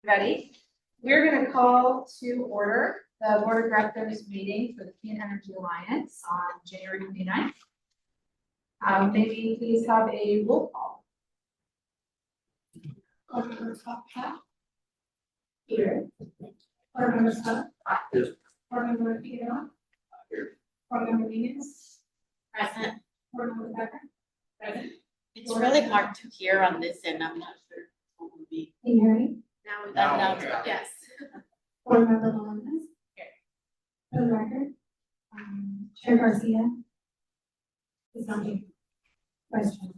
Ready? We're going to call to order the Board of Directors meeting for the Clean Energy Alliance on January 29th. May we please have a roll call? Board Member here. Board Member Scott. Yes. Board Member Figueroa. Here. Board Member Venus. Present. Board Member Becker. Present. It's really hard to hear on this end. I'm not sure what will be. Can you hear me? Now, yes. Board Member Melendez. Here. For the record, Chair Garcia is not here. Vice Chair.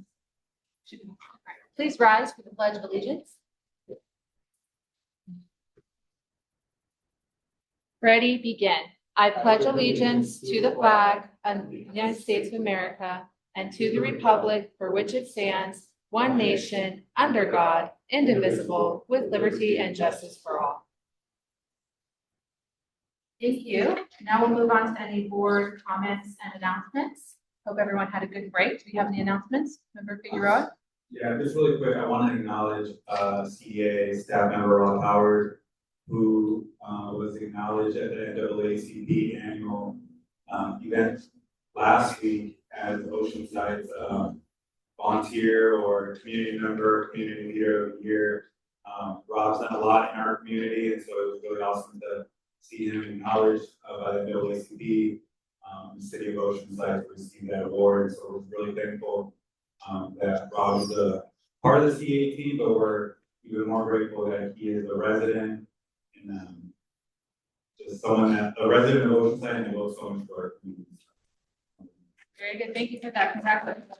Please rise for the Pledge of Allegiance. Ready, begin. I pledge allegiance to the flag of the United States of America and to the republic for which it stands, one nation, under God, indivisible, with liberty and justice for all. Thank you. Now we'll move on to any board comments and announcements. Hope everyone had a good break. Do we have any announcements? Member Figueroa? Yeah, just really quick, I want to acknowledge CDA staff member Rob Howard, who was acknowledged at the NAACP annual event last week as Oceanside's volunteer or community member, community leader of the year. Rob's done a lot in our community, and so it was really awesome to see him acknowledged by the NAACP, the city of Oceanside, to receive that award. So we're really thankful that Rob is a part of the CA team, but we're even more grateful that he is a resident and just someone that a resident of Oceanside and devotes so much to our community. Very good. Thank you for that. Congratulations.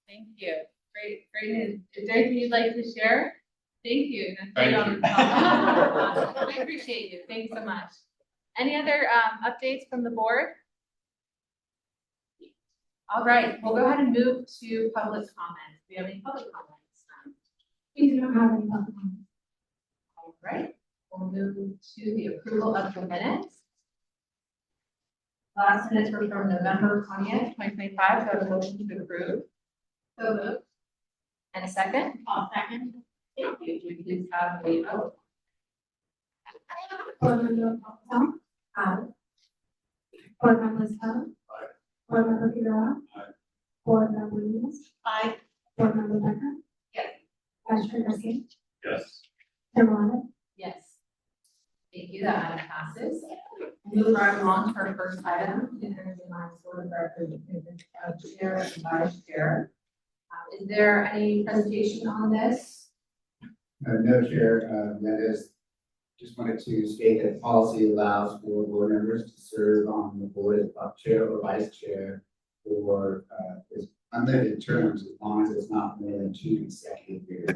Thank you. Great news. Is there anything you'd like to share? Thank you. Thank you. I appreciate you. Thank you so much. Any other updates from the board? All right, we'll go ahead and move to public comments. Do we have any public comments? We do not have any public comments. All right, we'll move to the approval of the minutes. Last minutes were from November 20th, 2025. So a motion to approve. So moved. And a second? I'll second. Thank you. Do we please have a vote? Board Member Patel. Aye. Board Member Scott. Aye. Board Member Figueroa. Aye. Board Member Venus. Aye. Board Member Becker. Yes. Vice Chair Garcia. Yes. Chair Melendez. Yes. Thank you. That item passes. Move right along to our first item, the Energy Alliance Board of Directors, Chair and Vice Chair. Is there any presentation on this? No, Chair, that is, just wanted to state that policy allows for board members to serve on the board as chair or vice chair for unlimited terms as long as it's not more than 2 consecutive years.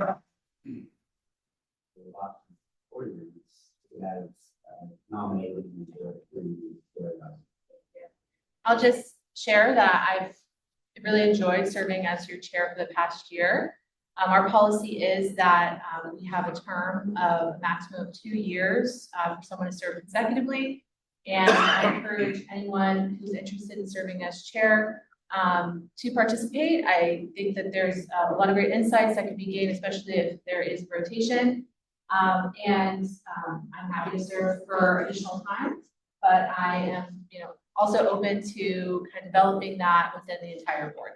Four years, that is nominated for 3 years. I'll just share that I've really enjoyed serving as your chair for the past year. Our policy is that we have a term of a maximum of 2 years for someone to serve consecutively. And I encourage anyone who's interested in serving as chair to participate. I think that there's a lot of great insights that can be gained, especially if there is rotation. I'm happy to serve for additional time, but I am, also open to kind of developing that within the entire board.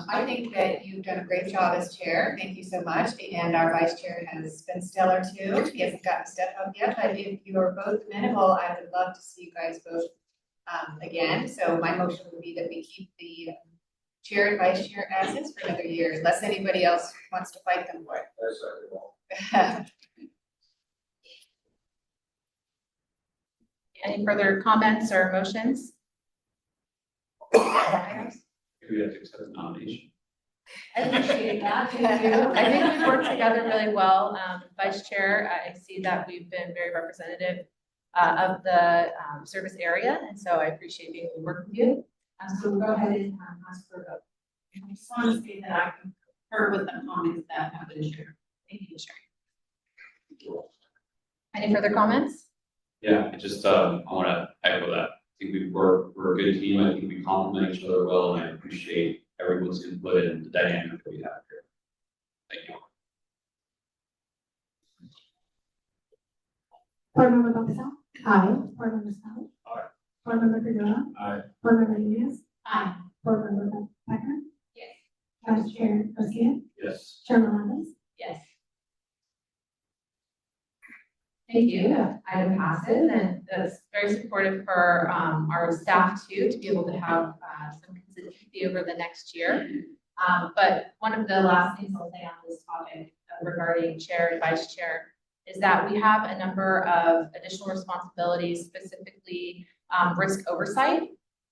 I think that you've done a great job as chair. Thank you so much. And our vice chair has been stellar too. He hasn't gotten a step up yet, but if you are both amenable, I would love to see you guys both again. So my motion would be that we keep the chair and vice chair as is for another year, unless anybody else wants to fight them for it. Any further comments or motions? We have to accept the nomination. I appreciate that. Thank you. I think we've worked together really well. Vice Chair, I see that we've been very representative of the service area, and so I appreciate being able to work with you. So we'll go ahead and ask for a vote. I just want to say that I concur with the comments that have been shared. Thank you, Sharon. Any further comments? Yeah, I want to echo that. I think we're a good team. I think we complement each other well, and I appreciate everything everyone's input and the dynamic that we have here. Thank you. Board Member Lopez. Aye. Board Member Stout. Aye. Board Member Figueroa. Aye. Board Member Hernandez. Aye. Board Member Becker. Yes. Vice Chair Garcia. Yes. Chair Morales. Yes. Thank you. That item passes, and that's very supportive for our staff too, to be able to have some consistency over the next year. But one of the last things I'll say on this topic regarding chair and vice chair is that we have a number of additional responsibilities, specifically risk oversight.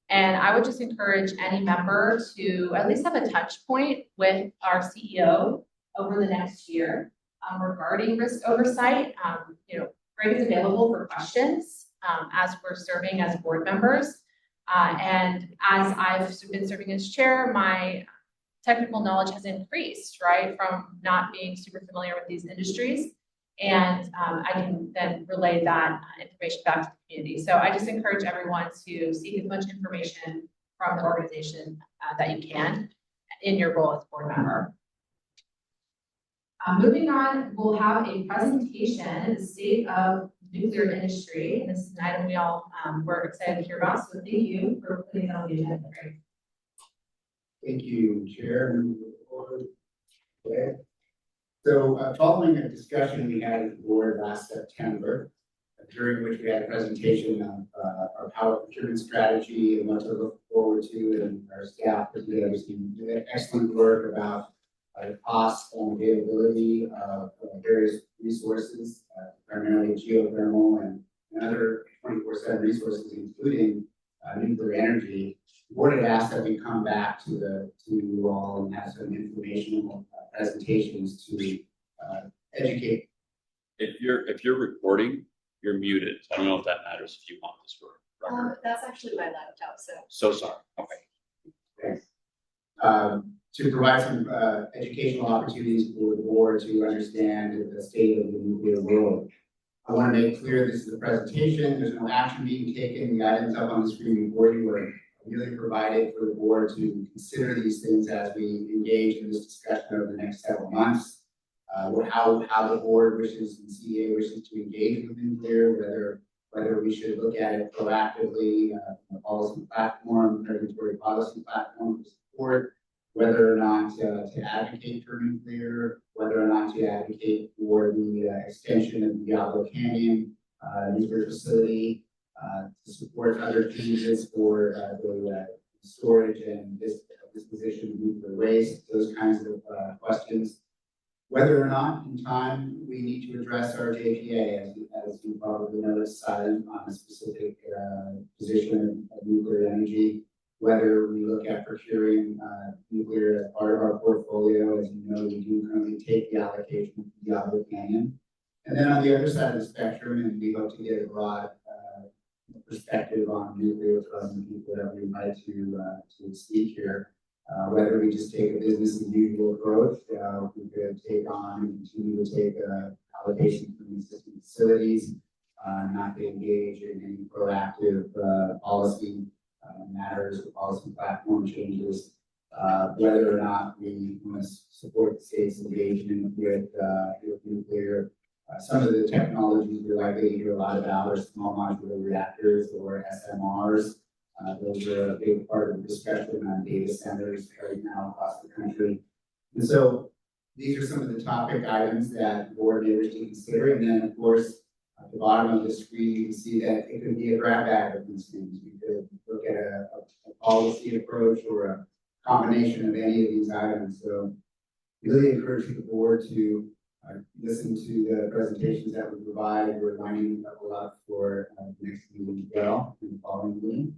And I would just encourage any member to at least have a touch point with our CEO over the next year regarding risk oversight. Greg is available for questions as we're serving as board members. And as I've been serving as chair, my technical knowledge has increased, right, from not being super familiar with these industries. And I can then relay that information back to the community. So I just encourage everyone to seek as much information from the organization that you can in your role as board member. Moving on, we'll have a presentation, the state of nuclear industry. And this is an item we all were excited to hear about. So thank you for putting it on the agenda. Thank you, Chair. Okay. So following a discussion we had at the board last September, during which we had a presentation of our power procurement strategy and what to look forward to, and our staff put together some excellent work about the cost and availability of various resources, primarily geothermal and other 24/7 resources, including nuclear energy. The board had asked that we come back to you all and have some informational presentations to educate. If you're recording, you're muted. I don't know if that matters if you want this for record. That's actually my laptop, so. So sorry. Okay. Thanks. To provide some educational opportunities for the board to understand the state of the nuclear world. I want to make clear this is a presentation. There's no action being taken. The items up on the screen before you were really provided for the board to consider these things as we engage in this discussion over the next several months. How the board wishes and CEA wishes to engage with nuclear, whether we should look at it proactively, a policy platform, regulatory policy platform to support, whether or not to advocate for nuclear, whether or not to advocate for the extension of the Diablo Canyon nuclear facility, to support other changes for the storage and disposition of nuclear waste, those kinds of questions. Whether or not in time we need to address our JPA, as you probably noticed, silent on a specific position of nuclear energy. Whether we look at procuring nuclear as part of our portfolio, as you know, we do currently take the allocation from Diablo Canyon. And then on the other side of the spectrum, and we hope to get a broad perspective on nuclear from people that we invite to speak here. Whether we just take a business as usual approach, we could take on and continue to take allocation from existing facilities, not to engage in any proactive policy matters or policy platform changes, whether or not we must support the state's engagement with nuclear. Some of the technologies we're likely to hear a lot about are small modular reactors or SMRs. Those are a big part of the discussion on data centers right now across the country. And so these are some of the topic items that the board may wish to consider. And then, of course, at the bottom of the screen, you can see that it could be a grab bag of these things. We could look at a policy approach or a combination of any of these items. So really encourage the board to listen to the presentations that we provide. We're lining a couple up for the next meeting as well, in the following meeting.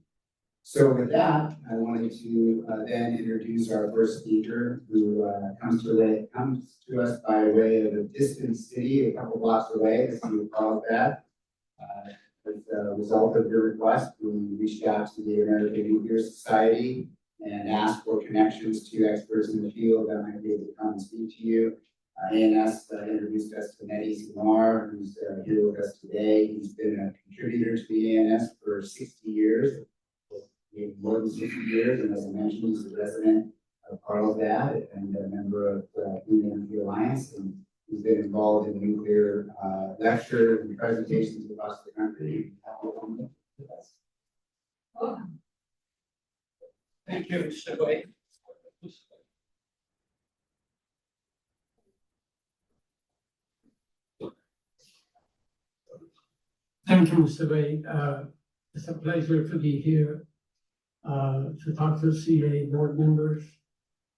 So with that, I wanted to then introduce our first speaker, who comes to us by way of a distant city, a couple blocks away, as you call that. As a result of your request, we reached out to the American Nuclear Society and asked for connections to experts in the field that might be able to come and speak to you. ANS introduced us to Mehdi Samar, who's here with us today. He's been a contributor to the ANS for 60 years. More than 60 years, and as I mentioned, he's a resident of been involved in nuclear lectures and presentations across the country. Thank you, Mr. Wade. Thank you, Mr. Wade. It's a pleasure to be here to talk to CA board members,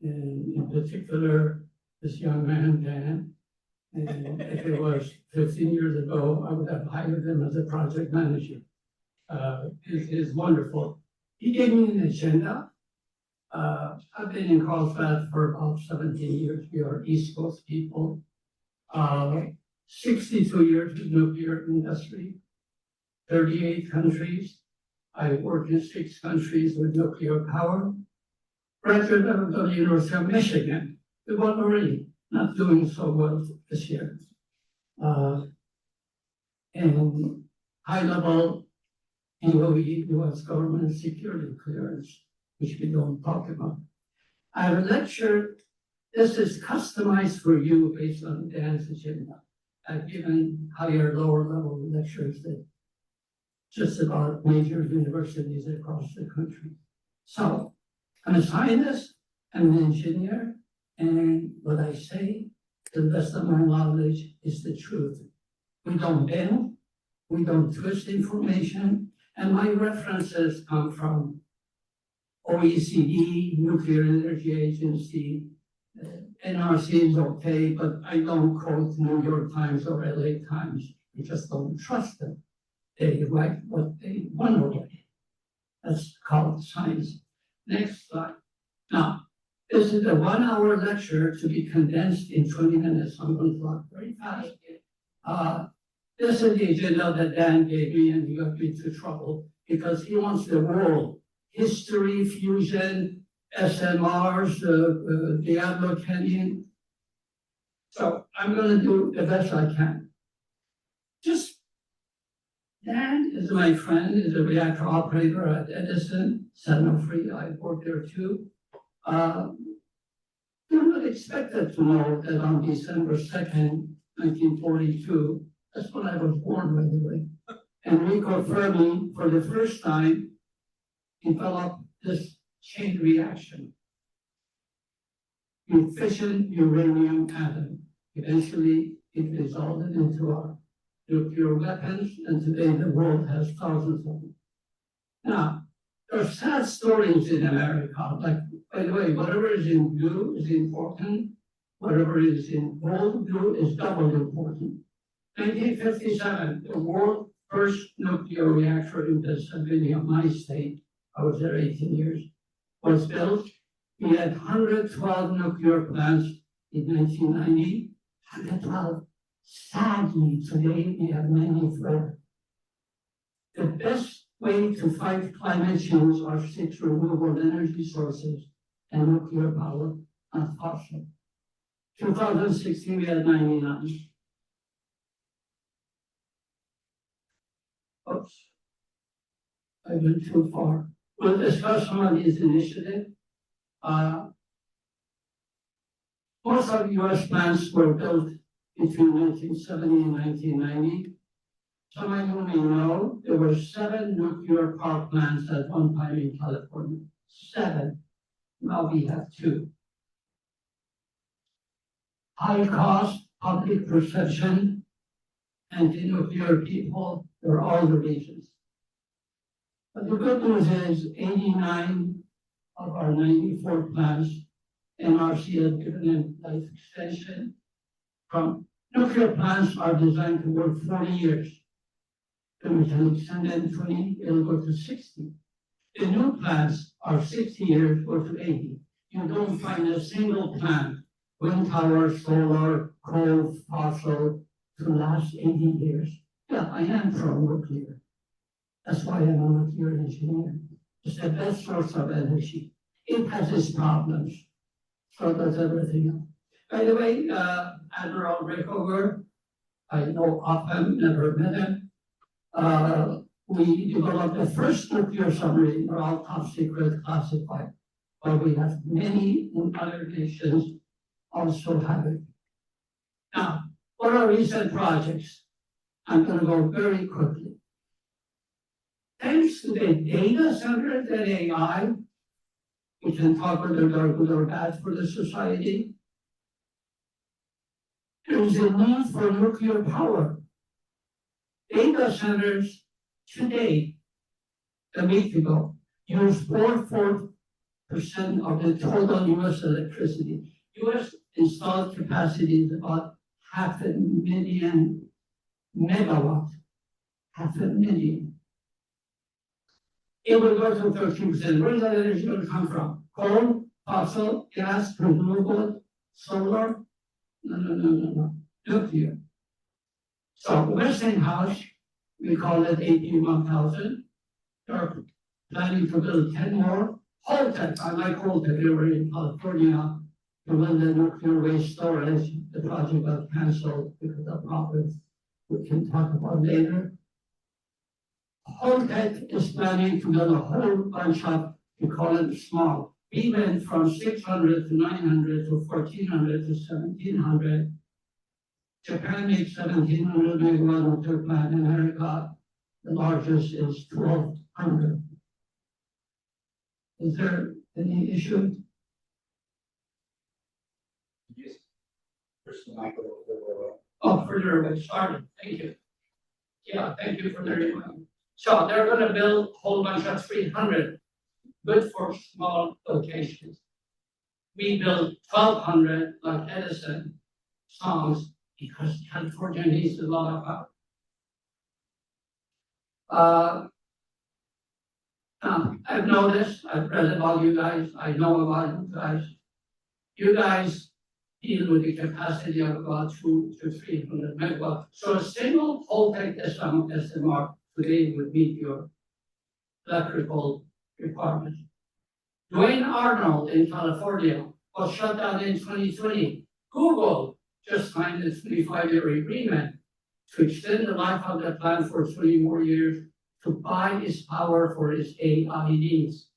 and in particular, this young man, Dan. And if it was 15 years ago, I would have hired him as a project manager. It is wonderful. He gave me an agenda. I've been in Carlsbad for about 17 years. We are East Coast people. 62 years in nuclear industry, 38 countries. I work in 6 countries with nuclear power. Graduate of the University of Michigan. We were already not doing so well this year. And high level DOE, US government security clearance, which we don't talk about. I have a lecture. This is customized for you based on Dan's agenda. I've given higher, lower level lectures that just about major universities across the country. So I'm a scientist, I'm an engineer, and what I say, to the best of my knowledge, is the truth. We don't bend, we don't twist information, and my references come from OECD, Nuclear Energy Agency, NRC is okay, but I don't quote New York Times or LA Times. I just don't trust them. They write what they want to write. That's called science. Next slide. Now, this is a 1-hour lecture to be condensed in 20 minutes. I'm going to talk very fast. This is the agenda that Dan gave me, and he got me into trouble because he wants the world history, fusion, SMRs, Diablo Canyon. So I'm going to do the best I can. Just Dan is my friend, is a reactor operator at Edison, Sanofi. I worked there too. You're not expected to know that on December 2nd, 1942, that's when I was born, by the way. Enrico Fermi, for the first time, developed this chain reaction. With fission uranium atom. Eventually, it resulted into our nuclear weapons, and today the world has thousands of them. Now, there are sad stories in America, like, by the way, whatever is in blue is important, whatever is in gold blue is double important. 1957, the world's first nuclear reactor in Pennsylvania, my state, I was there 18 years, was built. We had 112 nuclear plants in 1990, 112. Sadly, today we have 94. The best way to fight climate change are 6 renewable energy sources and nuclear power, not fossil. 2016, we had 99. Oops, I went too far. We'll discuss some of these initiatives. Most of US plants were built between 1970 and 1990. Some of you may know there were 7 nuclear power plants at one time in California. 7. Now we have 2. High cost, public perception, anti-nuclear people, they're all the reasons. But the good news is 89 of our 94 plants, NRC has given them life extension. From nuclear plants are designed to work 40 years. Then we can extend them 20, it'll go to 60. The new plants are 60 years, go to 80. You don't find a single plant, wind power, solar, coal, fossil, to last 80 years. Yeah, I am pro-nuclear. That's why I'm a nuclear engineer. It's the best source of energy. It has its problems. So does everything else. By the way, Admiral Rickover, I know of him, never met him. We developed the first nuclear submarine, they're all top secret, classified. But we have many other nations also have it. Now, What are recent projects? I'm gonna go very quickly. Thanks to the data center and AI, we can talk whether they're good or bad for the society. There is a need for nuclear power. Data centers today, a week ago, use 4% of the total US electricity. US installed capacity is about 500,000 megawatts. 500,000. It will go to 13%. Where is that energy going to come from? Coal, fossil, gas, renewable, solar? No. Nuclear. So Westinghouse, we call it 81,000. They're planning to build 10 more. Holtec, I like Holtec, they were in California to build the nuclear waste storage. The project got canceled because of problems we can talk about later. Holtec is planning to build a whole bunch of, we call it small. We went from 600 to 900 to 1400 to 1700. Japan makes 1700 megawatt nuclear plant. In America, the largest is 1200. Is there any issue? Yes. First, Michael. Oh, further away, sorry, thank you. Yeah, thank you for the reminder. So they're gonna build a whole bunch of 300, good for small locations. We built 1200 like Edison songs because California needs a lot of power. I've noticed, I've read about you guys, I know about you guys. You guys deal with the capacity of about 200 to 300 megawatts. So a single Holtec SMR today would meet your electrical requirements. Dwayne Arnold in California was shut down in 2020. Google just signed a 25-year agreement to extend the life of the plant for 20 more years to buy its power for its AI needs.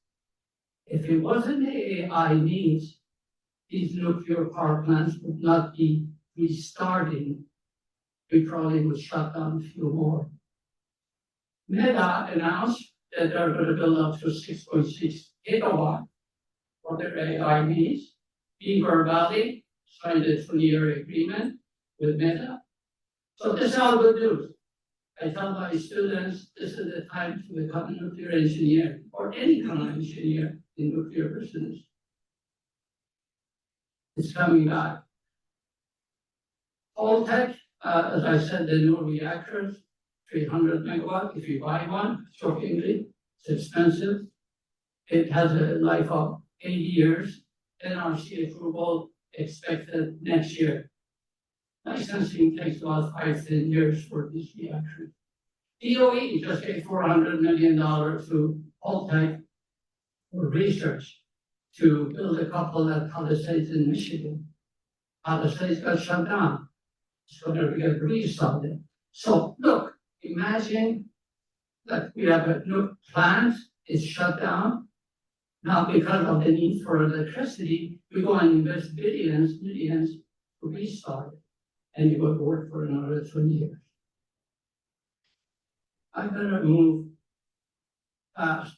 If it wasn't the AI needs, these nuclear power plants would not be restarting. We probably would shut down a few more. Meta announced that they're going to build up to 6.6 gigawatt for their AI needs. Beaver Valley signed a 20-year agreement with Meta. So this is all good news. I tell my students this is the time to become a nuclear engineer or any kind of engineer in nuclear business. It's coming back. Holtec, as I said, the new reactors, 300 megawatt. If you buy one, shockingly, it's expensive. It has a life of 80 years. NRC approval expected next year. Licensing takes about 5-10 years for these reactors. DOE just gave $400 million to Holtec for research to build a couple at Palisades in Michigan. Palisades got shut down. It's going to get restarted. So look, imagine that we have a new plant, it's shut down. Now because of the need for electricity, we go and invest billions, millions to restart it. And you go to work for another 20 years. I'm gonna move fast.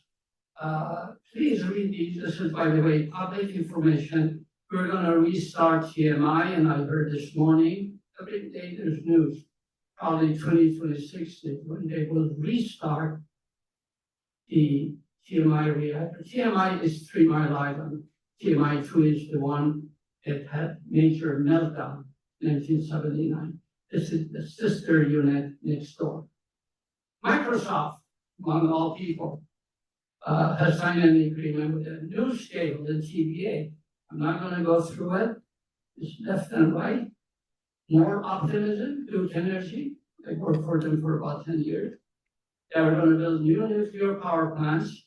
Please read these. This is, by the way, public information. We're gonna restart TMI, and I heard this morning, every day there's news. Probably 2026 is when they will restart the TMI reactor. TMI is 3 Mile Island. TMI 2 is the one that had major meltdown. 1979. This is the sister unit next door. Microsoft, among all people, has signed an agreement with a new scale, the TVA. I'm not going to go through it. It's left and right. More optimism, Duke Energy. I worked for them for about 10 years. They are going to build new nuclear power plants.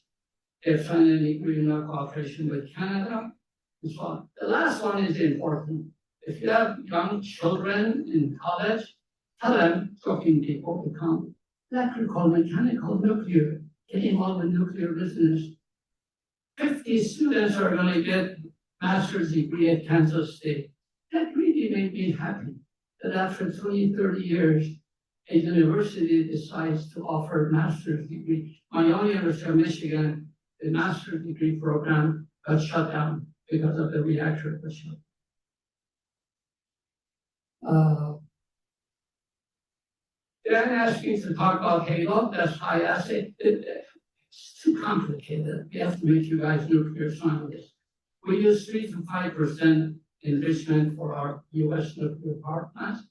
They've signed an agreement of cooperation with Canada and so on. The last one is important. If you have young children in college, tell them, talking people, become electrical, mechanical, nuclear, get involved in nuclear business. 50 students are going to get master's degree at Kansas State. That really made me happy. that after 20, 30 years, a university decides to offer a master's degree. My own University of Michigan, the master's degree program got shut down because of the reactor issue. Then asked me to talk about Halo, that's high assay. It's too complicated. We have to make you guys nuclear scientists. We use 3 to 5% enrichment for our US nuclear power plants.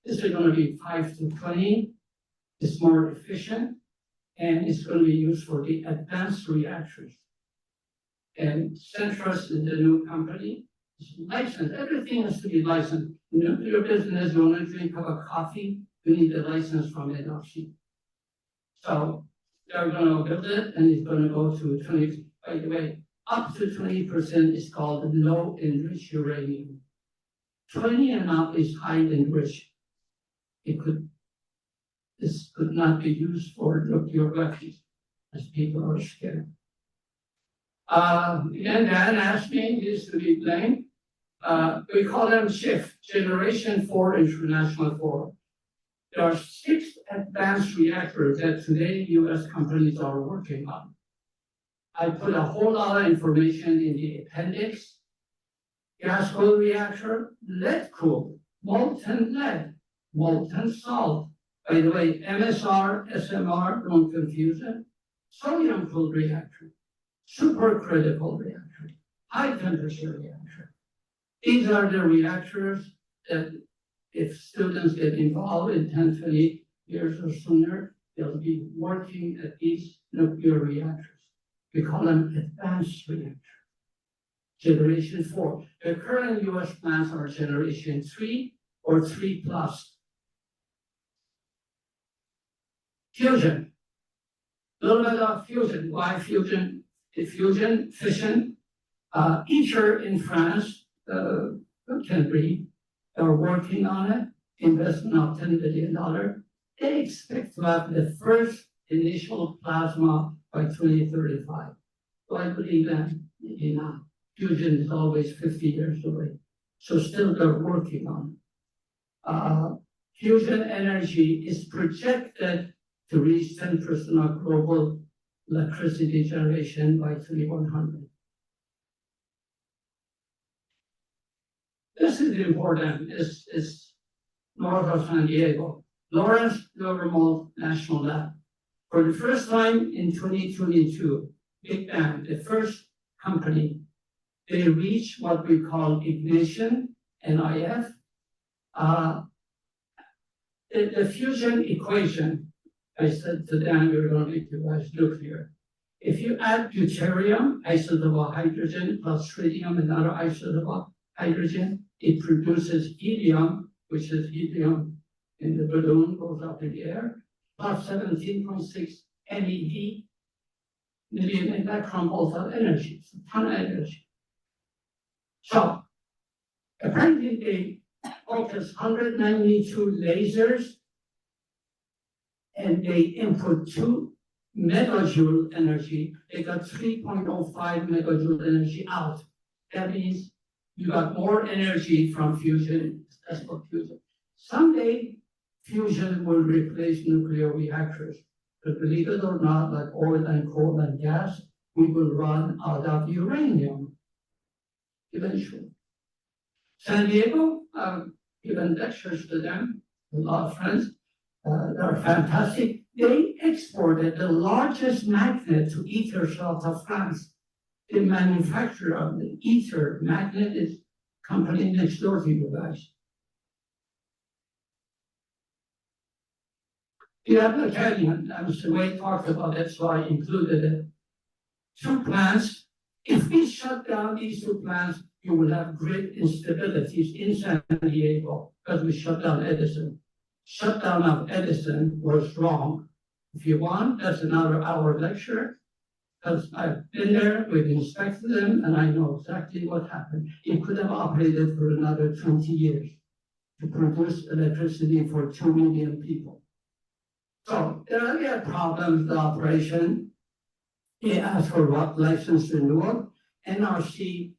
This is going to be 5 to 20. It's more efficient, and it's going to be used for the advanced reactors. And Centrus is the new company. It's licensed. Everything has to be licensed. In nuclear business, you want to drink a cup of coffee, you need a license from NRC. So they're going to build it, and it's going to go to 20. By the way, up to 20% is called low enriched uranium. 20 and up is high enriched. This could not be used for nuclear weapons, as people are scared. Again, Dan asked me this to be blamed. We call them SHIFT, Generation 4 International 4. There are 6 advanced reactors that today US companies are working on. I put a whole lot of information in the appendix. Gas cooled reactor, lead cooled, molten lead, molten salt. By the way, MSR, SMR, don't confuse it. Sodium cooled reactor, supercritical reactor, high temperature reactor. These are the reactors that if students get involved in 10, 20 years or sooner, they'll be working at these nuclear reactors. We call them advanced reactors. Generation 4. The current US plants are generation 3 or 3 plus. Fusion. A little bit of fusion. Why fusion? Fusion, fission. ITER in France, Cambridge, are working on it, investment of $10 billion. They expect to have the first initial plasma by 2035. Do I believe that? Maybe not. Fusion is always 50 years away. So still they're working on it. Fusion energy is projected to reach 10% of global electricity generation by 2100. This is important. It's north of San Diego. Lawrence Livermore National Lab. For the first time in 2022, Big Bang, the first company, they reached what we call ignition, NIF. The fusion equation, I said to them, we're going to make you guys nuclear. If you add deuterium, isotope of hydrogen, plus tritium, another isotope of hydrogen, it produces helium, which is helium in the balloon, goes up in the air, plus 17.6 MeV, million electron volts of energy, it's a ton of energy. So, apparently they focus 192 lasers and they input 2 megajoule energy. They got 3.05 megajoule energy out. That means you got more energy from fusion. That's what fusion. Someday, fusion will replace nuclear reactors. But believe it or not, like oil and coal and gas, we will run out of uranium eventually. San Diego, I've given lectures to them, a lot of friends. They're fantastic. They exported the largest magnet to ITER south of France. The manufacturer of the ITER magnet is company next door to you guys. The application, Mr. Wade talked about it, so I included it. 2 plants. If we shut down these 2 plants, you will have grid instabilities in San Diego because we shut down Edison. Shutdown of Edison was wrong. If you want, that's another hour lecture. Because I've been there, we've inspected them, and I know exactly what happened. It could have operated for another 20 years to produce electricity for 2 million people. So there are problems with the operation. They asked for license renewal. NRC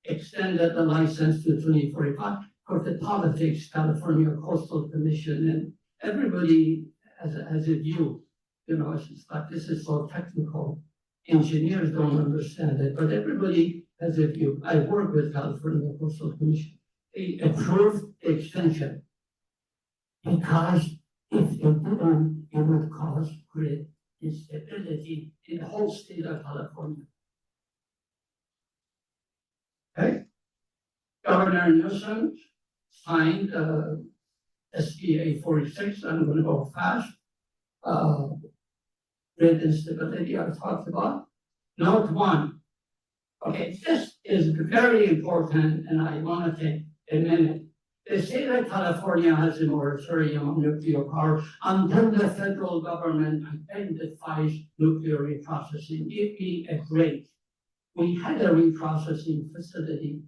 extended the license to 2045. for the politics, California Coastal Commission, and everybody has a view. You know, it's just like, this is so technical. Engineers don't understand it, but everybody has a view. I work with California Coastal Commission. They approved the extension because if it didn't, it would cause great instability in the whole state of California. Okay? Governor Newsom signed SBA 46. I'm going to go fast. Great instability I talked about. Note 1. Okay, this is very important, and I want to take a minute. The state of California has a moratorium on nuclear power until the federal government identifies nuclear reprocessing. Give me a break. We had a reprocessing facility,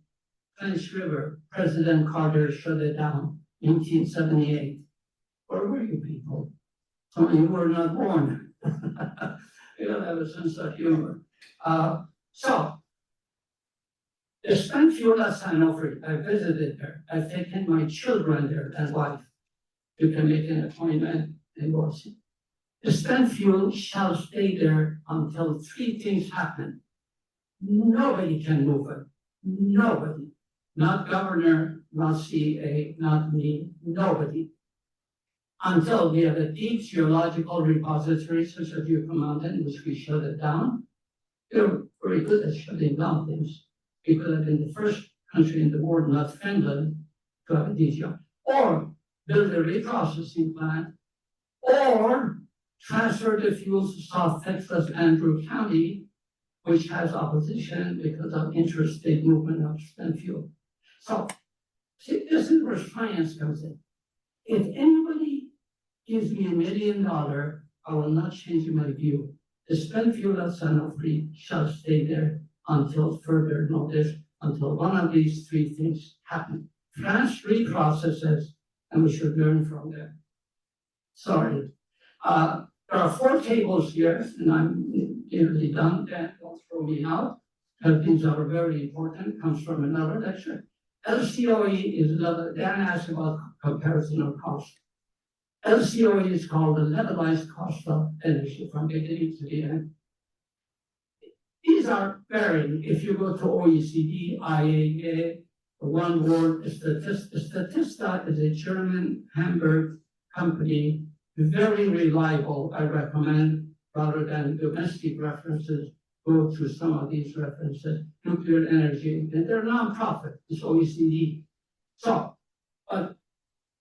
Clinch River. President Carter shut it down in 1978. Where were you people? Some of you were not born. You gotta have a sense of humor. So, the spent fuel at Sanofi, I visited there. I've taken my children there and wife. You can make an appointment and go see. The spent fuel shall stay there until 3 things happen. Nobody can move it. Nobody. Not governor, not CA, not me, nobody. Until we have a deep geological repository such as Yucca Mountain, which we shut it down. They're very good at shutting down things. We could have been the first country in the world, not Finland, to have a DGR. Or build a reprocessing plant, or transfer the fuels to South Texas, Andrew County, which has opposition because of interstate movement of spent fuel. So, see, this is where science comes in. If anybody gives me $1 million, I will not change my view. The spent fuel at Sanofi shall stay there until further notice, until one of these 3 things happen. France reprocesses, and we should learn from them. Sorry. There are 4 tables here, and I'm nearly done. Dan, don't throw me out. These are very important, comes from another lecture. LCOE is another, Dan asked about comparison of cost. LCOE is called the levelized cost of energy from beginning to the end. These are varying. If you go to OECD, IAA, one word, Statista is a German Hamburg company, very reliable. I recommend, rather than domestic references, go to some of these references, nuclear energy, and they're nonprofit, it's OECD. So, but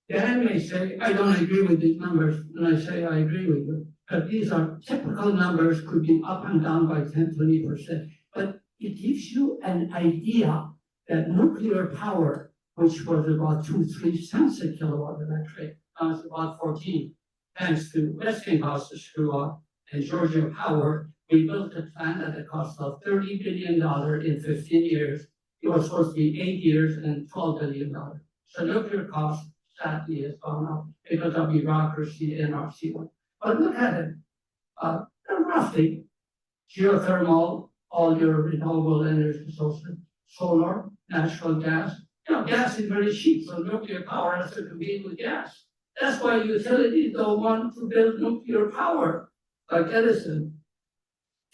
Dan may say, I don't agree with these numbers, and I say I agree with you. But these are typical numbers, could be up and down by 10, 20%. But it gives you an idea that nuclear power, which was about 2-3 cents a kilowatt electric, now it's about 14, thanks to Westinghouse to screw up, and Georgia Power. We built a plant at a cost of $30 billion in 15 years. It was supposed to be 8 years and $12 billion. So nuclear cost, sadly, has gone up because of bureaucracy and NRC. But look at it. Roughly, geothermal, all your renewable energy sources, solar, natural gas. You know, gas is very cheap, so nuclear power has to compete with gas. That's why utilities don't want to build nuclear power, like Edison.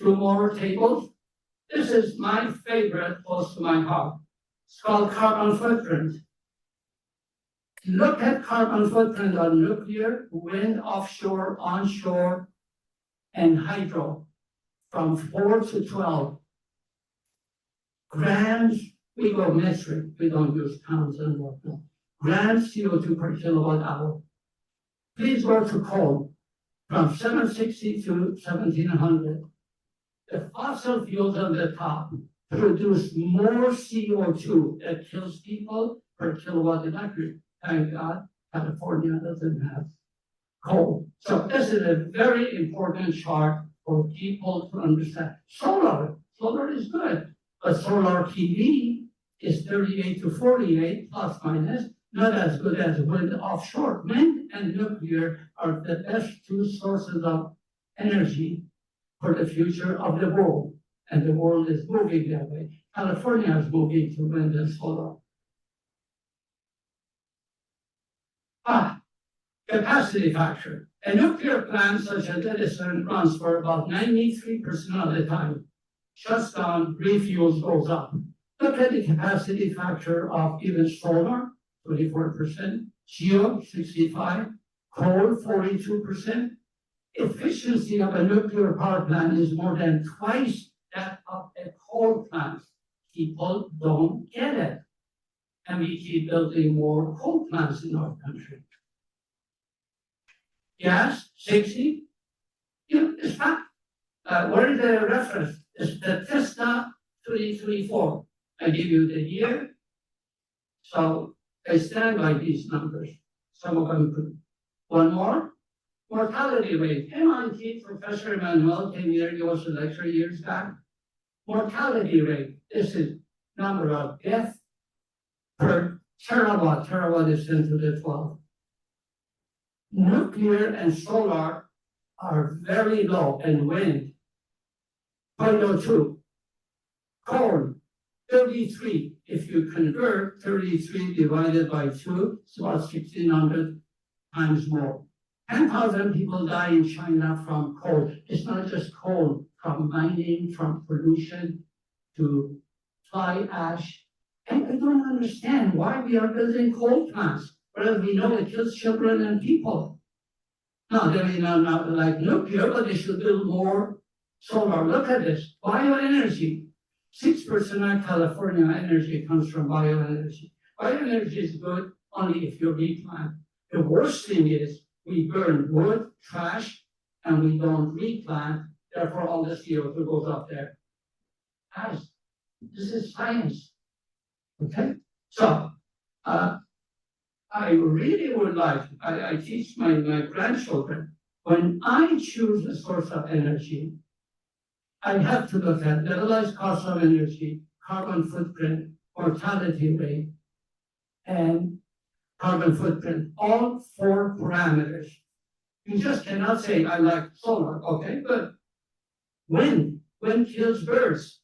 2 more tables. This is my favorite, close to my heart. It's called carbon footprint. Look at carbon footprint on nuclear, wind, offshore, onshore, and hydro from 4 to 12. Grams, we go metric, we don't use pounds and whatnot. Grams CO2 per kilowatt hour. Please go to coal from 760 to 1700. The fossil fuels on the top produce more CO2 that kills people per kilowatt electric. Thank God, California doesn't have coal. So this is a very important chart for people to understand. Solar is good, but solar PV is 38 to 48 plus minus, not as good as wind offshore. Wind and nuclear are the best 2 sources of energy for the future of the world, and the world is moving that way. California is moving to wind and solar. Capacity factor. A nuclear plant such as Edison runs for about 93% of the time. Shuts down, refuels goes up. Look at the capacity factor of even solar, 24%, geo, 65%, coal, 42%. Efficiency of a nuclear power plant is more than twice that of a coal plant. People don't get it. And we keep building more coal plants in our country. Gas, 60. It's not. What is the reference? It's the Tesla 334. I give you the year. So I stand by these numbers. Some of them could. One more. Mortality rate. MIT Professor Emmanuel came here, he was a lecturer years back. Mortality rate. This is number of deaths per terawatt. Terawatt is 10 to the 12. Nuclear and solar are very low, and wind, 0.02. Coal, 33. If you convert 33 divided by 2, it's about 1,600 times more. 10,000 people die in China from coal. It's not just coal, from mining, from pollution to fly ash. And I don't understand why we are building coal plants, whereas we know it kills children and people. No, they may not like nuclear, but they should build more solar. Look at this, bioenergy. 6% of California energy comes from bioenergy. Bioenergy is good only if you replant. The worst thing is we burn wood, trash, and we don't replant, therefore all the CO2 goes up there. Guys, this is science, okay? So, I really would like, I teach my grandchildren, when I choose a source of energy, I have to look at levelized cost of energy, carbon footprint, mortality rate, and carbon footprint, all 4 parameters. You just cannot say, I like solar, okay, good. Wind kills birds.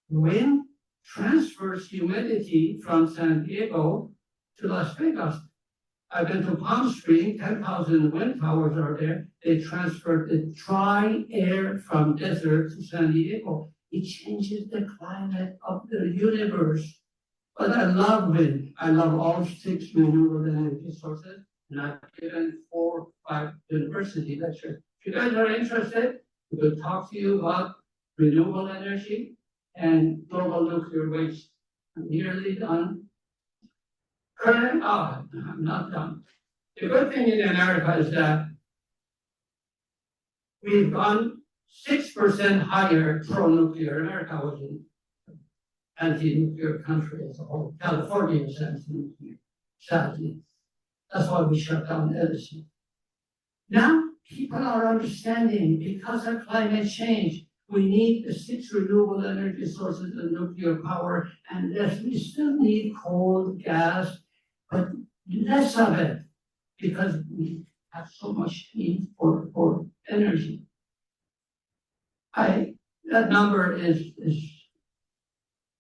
Wind transfers humidity from San Diego to Las Vegas. I've been to Palm Springs, 10,000 wind towers are there. They transferred the dry air from desert to San Diego. It changes the climate of the universe. But I love wind. I love all 6 renewable energy sources. And I've given 4 or 5 university lectures. If you guys are interested, we will talk to you about renewable energy and global nuclear waste. I'm nearly done. I'm not done. The good thing in America is that we've gone 6% higher pro-nuclear. America was an anti-nuclear country as a whole. California is anti-nuclear, sadly. That's why we shut down Edison. Now, people are understanding because of climate change, we need the 6 renewable energy sources of nuclear power, and yes, we still need coal, gas, but less of it because we have so much need for energy. That number is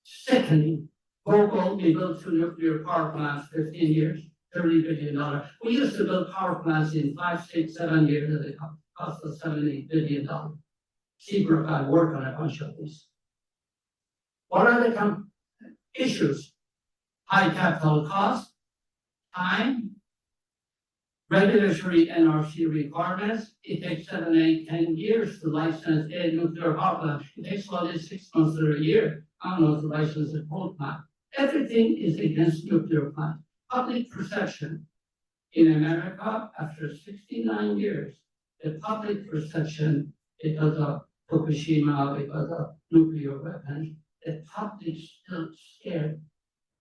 sickening. Google, we built 2 nuclear power plants, 15 years, $30 billion. We used to build power plants in 5, 6, 7 years, and they cost us $70 billion. Seabrook, I work on a bunch of these. What are the issues? High capital cost, time, regulatory NRC requirements. It takes 7, 8, 10 years to license a nuclear power plant. It takes about 6 months or a year, I don't know, to license a coal plant. Everything is against nuclear plant. Public perception in America, after 69 years, the public perception because of Fukushima, because of nuclear weapons, the public still scared.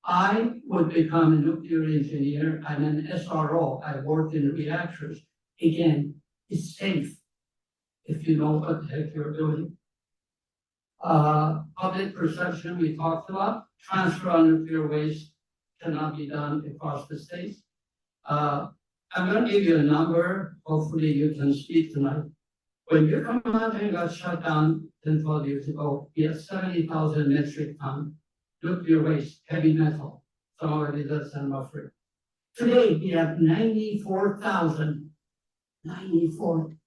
I would become a nuclear engineer. I'm an SRO. I work in reactors. Again, it's safe if you know what the heck you're doing. Public perception we talked about. Transfer of nuclear waste cannot be done across the states. I'm going to give you a number. Hopefully you can speak tonight. When Yucca Mountain got shut down 10, 12 years ago, we had 70,000 metric ton nuclear waste, heavy metal, some of it is less than free. Today, we have 94,000 metric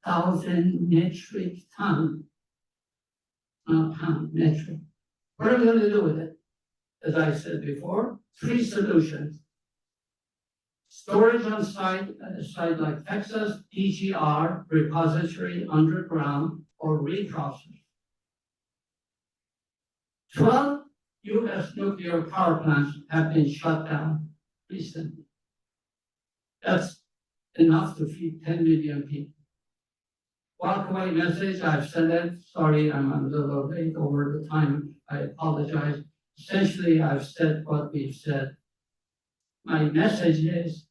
ton. Not pound, metric. What are we going to do with it? As I said before, 3 solutions. Storage on site at a site like Texas, DGR, repository underground, or reprocess. 12 US nuclear power plants have been shut down recently. That's enough to feed 10 million people. Walkaway message, I've said it, sorry, I'm a little late over the time, I apologize. Essentially, I've said what we've said. My message is,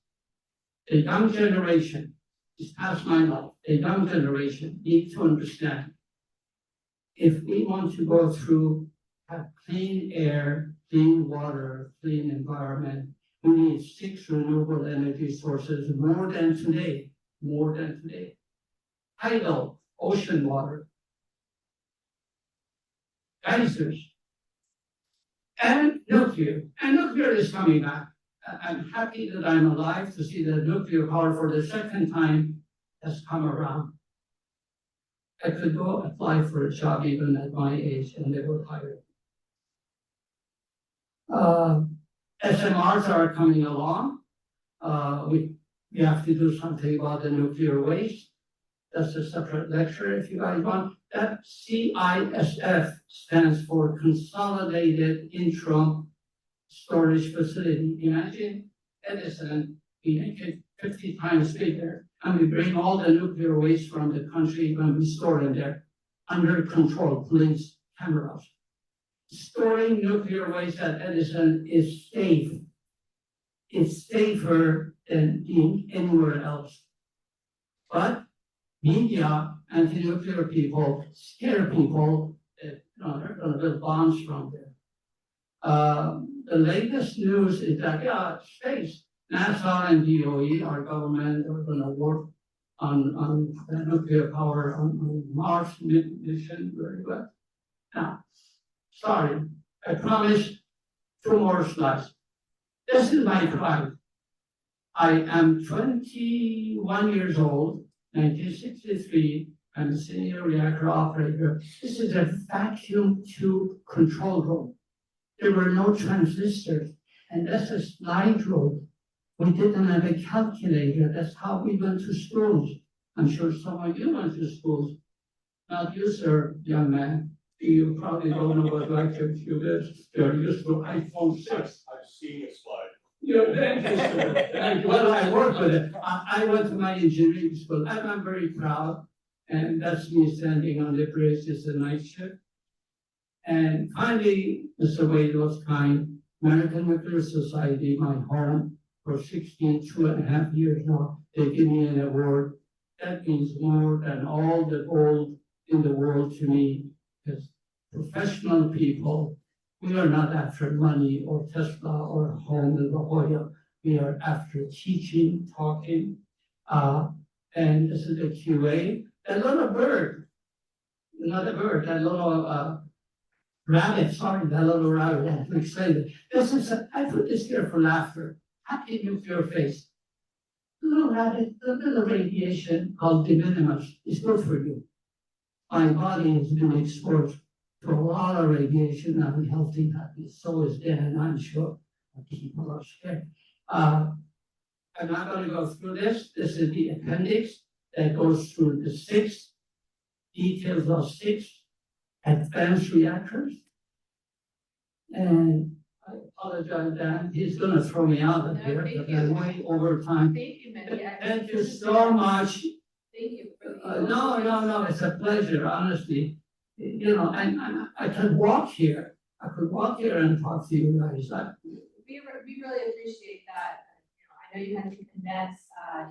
the young generation, is past my life, the young generation need to understand, if we want to go through have clean air, clean water, clean environment, we need 6 renewable energy sources more than today. Tidal, ocean water, geysers, and nuclear. And nuclear is coming back. I'm happy that I'm alive to see that nuclear power for the second time has come around. I could go apply for a job even at my age and they will hire me. SMRs are coming along. We have to do something about the nuclear waste. That's a separate lecture if you guys want. That CISF stands for Consolidated Interim Storage Facility. Imagine Edison, we make it 50 times bigger, and we bring all the nuclear waste from the country and we store it there under control, police cameras. Storing nuclear waste at Edison is safe. It's safer than being anywhere else. But media, anti-nuclear people, scare people that they're going to build bombs from there. The latest news is that, space, NASA and DOE, our government, are going to work on nuclear power on Mars mission very well. Now, sorry, I promise 2 more slides. This is my pride. I am 21 years old, 1963. I'm a senior reactor operator. This is a vacuum tube control room. There were no transistors, and that's a slide rule. We didn't have a calculator. That's how we went to schools. I'm sure some of you went to schools. Not you, sir, young man. You probably don't know what vacuum tube is. You're used to iPhone 6. I've seen a slide. Yeah, thank you, sir. Thank you. Well, I work with it. I went to my engineering school. I'm very proud. And that's me standing on the bridge. It's a night shift. And finally, Mr. Wade was kind. American Nuclear Society, my home, for 2.5 years now. They give me an award. That means more than all the gold in the world to me. Because professional people, we are not after money or Tesla or a home in La Jolla. We are after teaching, talking, and this is the QA. A little bird, not a bird, a little rabbit, sorry, that little rabbit, I have to explain it. This is, I put this here for laughter. Happy nuclear face. Little rabbit, a little radiation called de minimis is good for you. My body has been exposed to a lot of radiation. I'm healthy, happy. So is Dan, I'm sure. People are scared. I'm not going to go through this. This is the appendix that goes through the 6 details of 6 advanced reactors. And I apologize, Dan. He's going to throw me out of here. Thank But you. I'm way over time. Thank you, Mindy. Thank you so much. Thank you for the. No, it's a pleasure, honestly. You know, and I could walk here. I could walk here and talk to you guys. We really appreciate that. I know you had to condense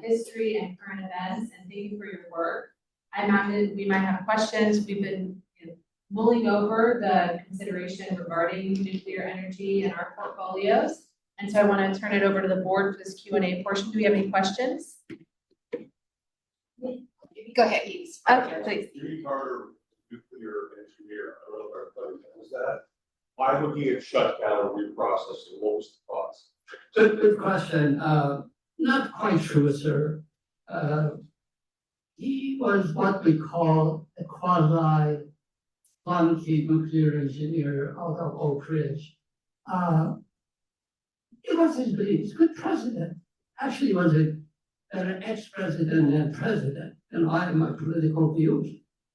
history and current events, and thank you for your work. I imagine we might have questions. We've been mulling over the consideration regarding nuclear energy in our portfolios. And so I want to turn it over to the board for this Q&A portion. Do we have any questions? Go ahead, Heath. Okay, please. Jimmy Carter, nuclear engineer, I don't know if I was that. Why would he have shut down reprocessing? What was the cost? Good question. Not quite true, sir. He was what we call a quasi flunky nuclear engineer out of Oak Ridge. It was his belief. He's a good president. Actually, he was a better ex-president than president. And I have my political views.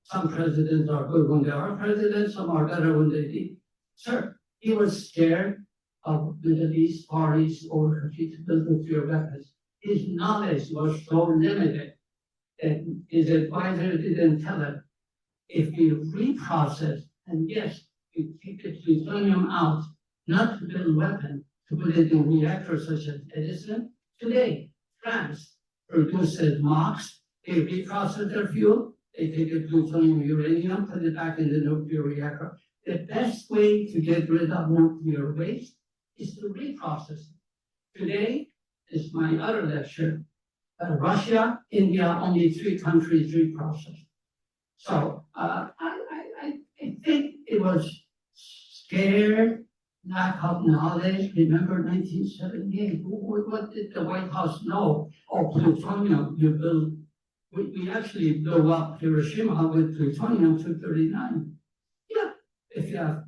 Some presidents are good when they are president, some are better when they leave. Sir, he was scared of Middle East parties or countries to build nuclear weapons. His knowledge was so limited that his advisor didn't tell him, if you reprocess, and yes, you take the plutonium out, not to build weapons, to put it in reactors such as Edison. Today, France produces MOX, they reprocess their fuel, they take the plutonium uranium, put it back in the nuclear reactor. The best way to get rid of nuclear waste is to reprocess it. Today is my other lecture. Russia, India, only 3 countries reprocess. So I think it was scared, lack of knowledge. Remember 1978, what did the White House know? Oh, plutonium, you build, we actually blew up Hiroshima with plutonium-239. Yeah, if you have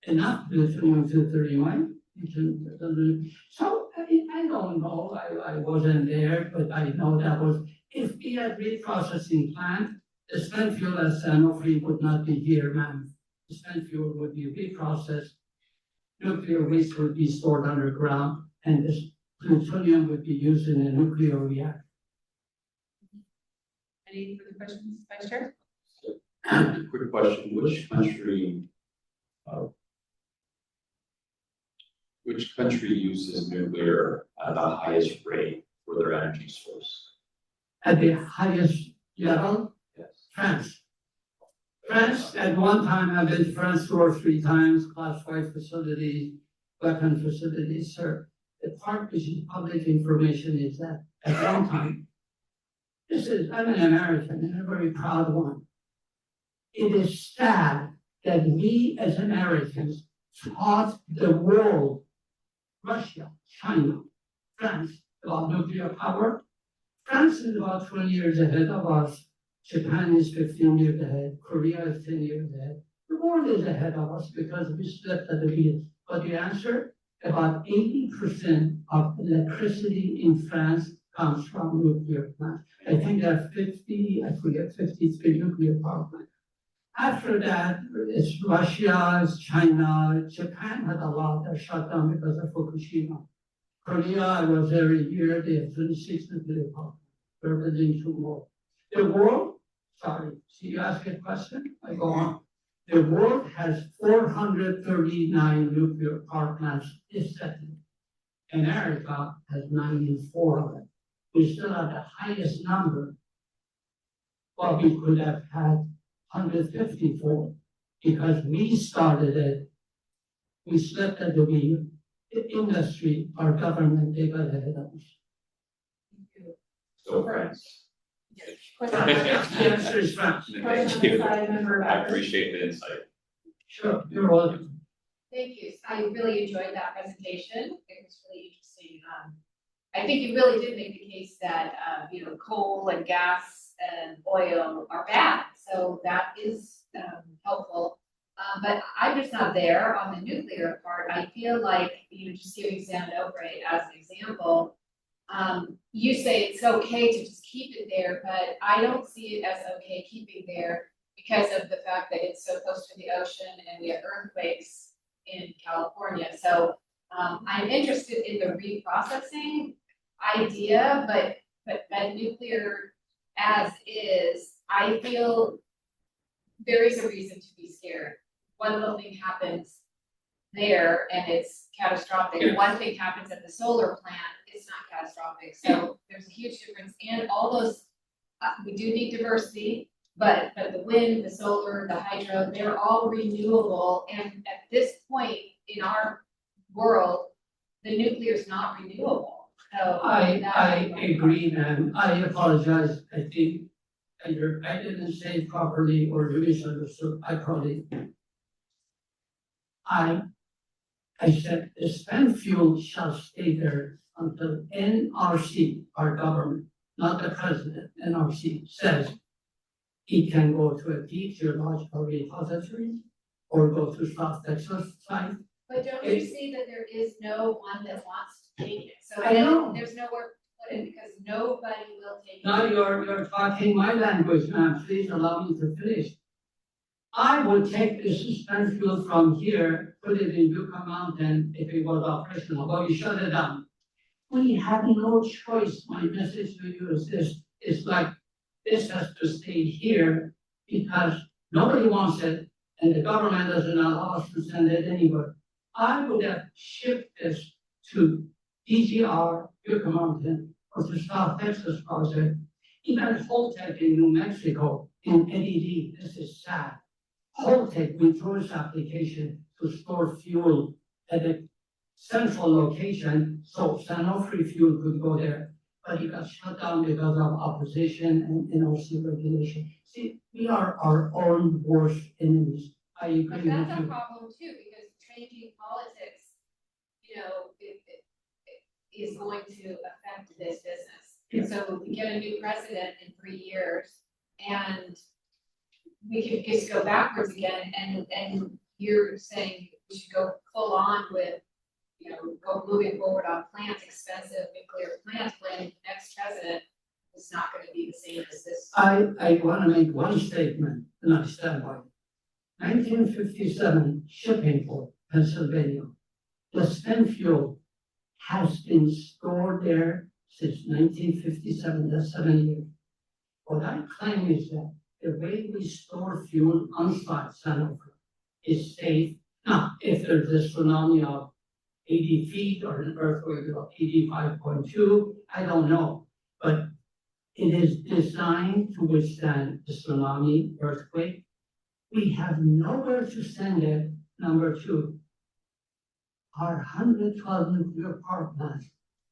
enough plutonium-239, you can, so I don't know, I wasn't there, but I know that was, if we had reprocessing plant, the spent fuel at Sanofi would not be here, ma'am. The spent fuel would be reprocessed, nuclear waste would be stored underground, and this plutonium would be used in a nuclear reactor. Any further questions, Vice Chair? Quick question, which country uses nuclear at the highest rate for their energy source? At the highest level, Yes. France. France, at one time, I've been to France 2 or 3 times, classified facilities, weapon facilities, sir. The part which is public information is that at one time, I'm an American and a very proud one. It is sad that we as Americans taught the world, Russia, China, France, about nuclear power. France is about 20 years ahead of us. Japan is 15 years ahead. Korea is 10 years ahead. The world is ahead of us because we slept at the wheel. But the answer, about 80% of electricity in France comes from nuclear plants. I think there are 53 nuclear power plants. After that, it's Russia, it's China, Japan had a lot that shut down because of Fukushima. Korea, I was there a year, they have 26 nuclear power plants. We're building 2 more. The world, sorry, so you ask a question, I go on. The world has 439 nuclear power plants is settled. America has 94 of them. We still have the highest number. Well, we could have had 154 because we started it. We slept at the wheel. The industry, our government, they got ahead of us. So France. The answer is France. Thank you. I appreciate the insight. Sure, you're welcome. Thank you. I really enjoyed that presentation. It was really interesting. I think you really did make the case that, coal and gas and oil are bad. So that is helpful. But I'm just not there on the nuclear part. I feel like, just using San Onofre as an example, you say it's okay to just keep it there, but I don't see it as okay keeping there because of the fact that it's so close to the ocean and we have earthquakes in California. So I'm interested in the reprocessing idea, but nuclear as is, I feel there is a reason to be scared. One little thing happens there and it's catastrophic. Yes. One thing happens at the solar plant, it's not catastrophic. So there's a huge difference. And all those, we do need diversity, but the wind, the solar, the hydro, they're all renewable. And at this point in our world, the nuclear is not renewable. So I agree, ma'am. I apologize. I think either I didn't say it properly or you misunderstood. I I said, the spent fuel shall stay there until NRC, our government, not the president, NRC says it can go to a deep geological repository or go to South Texas site. But don't you see that there is no one that wants to take it? So I know. there's nowhere to put it because nobody will take it. Now you're talking my language, ma'am, please allow me to finish. I would take this spent fuel from here, put it in Yucca Mountain if it was operational, but you shut it down. We have no choice. My message to you is this, it's like, this has to stay here because nobody wants it and the government doesn't allow us to send it anywhere. I would have shipped this to DGR, Yucca Mountain, or to South Texas project, even Holtec in New Mexico, in NED, this is sad. Holtec withdrew its application to store fuel at a central location, so Sanofi fuel could go there, but it got shut down because of opposition and NOC regulation. See, we are our own worst enemies. I agree But with that's a you. problem too, because changing politics, it is going to affect this business. Yes. So we get a new president in 3 years and we could just go backwards again and you're saying we should go full on with, go moving forward on plants, expensive nuclear plants, when the next president is not gonna be the same as this. I want to make one statement, and I stand by it. 1957 shipping port, Pennsylvania. The spent fuel has been stored there since 1957, that's 7 years. What I claim is that the way we store fuel on site, Sanofi, is safe. Now, if there's a tsunami of 80 feet or an earthquake of 85.2, I don't know. But it is designed to withstand the tsunami, earthquake. We have nowhere to send it. Number two, our 112 nuclear power plants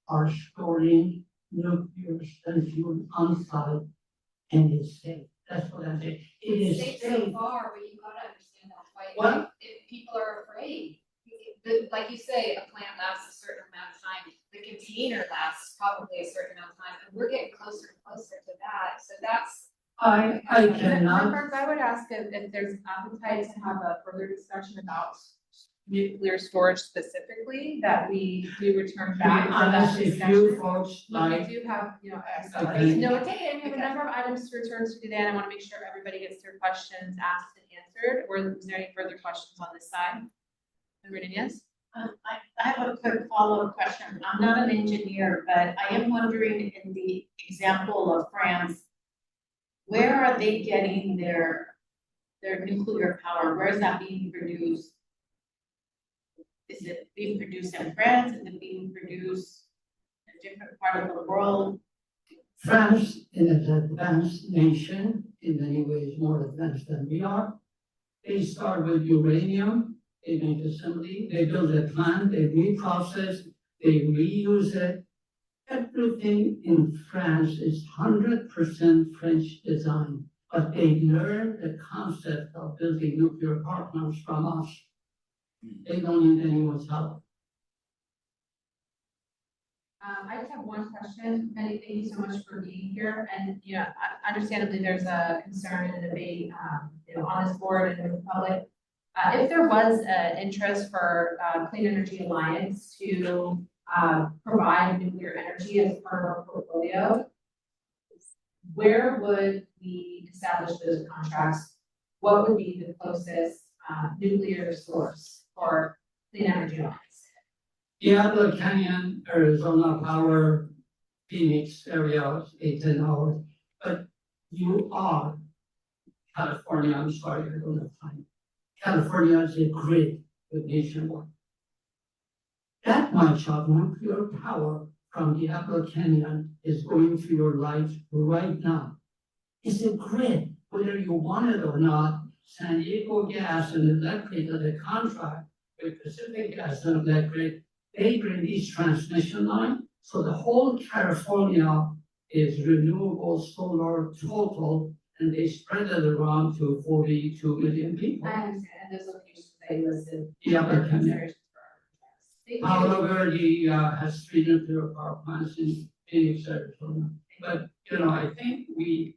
are storing nuclear spent fuel on site and it's safe. That's what I'm saying. It is Safe safe. so far, but you gotta understand that's why, What? if people are afraid. Like you say, a plant lasts a certain amount of time, the container lasts probably a certain amount of time, and we're getting closer and closer to that, so that's. I cannot. Mark, I would ask if there's appetite to have a further discussion about nuclear storage specifically, that we do return back to that Honest, if you discussion. folks But like, we do have, Okay. no, it's okay, we have a number of items to return to today, and I want to make sure everybody gets their questions asked and answered, or is there any further questions on this side? Everybody, yes? I have a quick follow-up question. I'm not an engineer, but I am wondering, in the example of France, where are they getting their nuclear power? Where is that being produced? Is it being produced in France? Is it being produced in a different part of the world? France is an advanced nation, in many ways more advanced than we are. They start with uranium, they make assembly, they build a plant, they reprocess, they reuse it. Everything in France is 100% French design, but they learned the concept of building nuclear power plants from us. They don't need anyone's help. I just have one question. Penny, thank you so much for being here. And, understandably, there's a concern and debate, on this board and in the public. If there was an interest for Clean Energy Alliance to provide nuclear energy as part of our portfolio, where would we establish those contracts? What would be the closest nuclear source for Clean Energy Alliance? Diablo Canyon, Arizona Power, Phoenix area, 8-10 hours. But you are California, I'm sorry, I don't have time. California is a grid with nationwide. That much of nuclear power from Diablo Canyon is going to your light right now. It's a grid, whether you want it or not. San Diego Gas and Electric are the contract with Pacific Gas and Electric. They bring these transmission line, so the whole California is renewable solar total, and they spread it around to 42 million people. I understand, and those locations they listed. Yeah, but can you- However, he has 3 nuclear power plants in Phoenix, Arizona. But, I think we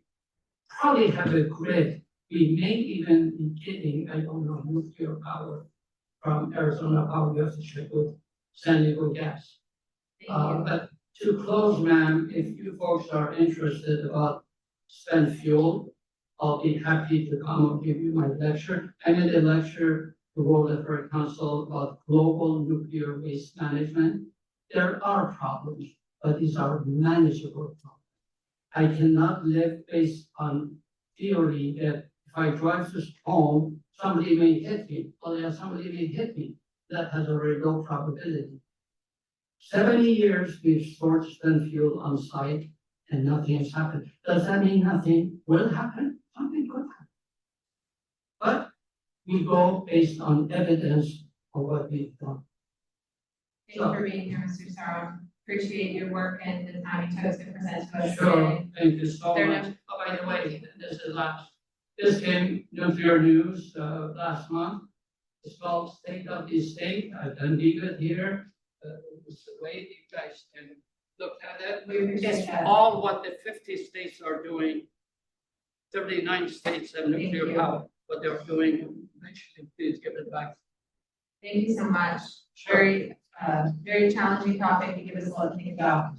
probably have a grid. We may even be getting, I don't know, nuclear power from Arizona Power. We have to check with San Diego Gas. But to close, ma'am, if you folks are interested about spent fuel, I'll be happy to come and give you my lecture. I did a lecture to World Affairs Council about global nuclear waste management. There are problems, but these are manageable problems. I cannot live based on theory that if I drive to home, somebody may hit me. Well, yeah, somebody may hit me. That has a very low probability. 70 years we've stored spent fuel on site and nothing has happened. Does that mean nothing will happen? Something could happen. But we go based on evidence of what we've done. Thank you for being here, Mr. Sarah. Appreciate your work and the time you took to present to us Sure, today. thank you so There much. Oh, by the way, this came nuclear news last month. It's called State of the State. I can leave it here. It's the way you guys can look at it. We appreciate It's that. all what the 50 states are doing. 39 states have nuclear power, what they're doing. Actually, please give it back. Thank you so much. Very challenging topic to give us a lot to think about.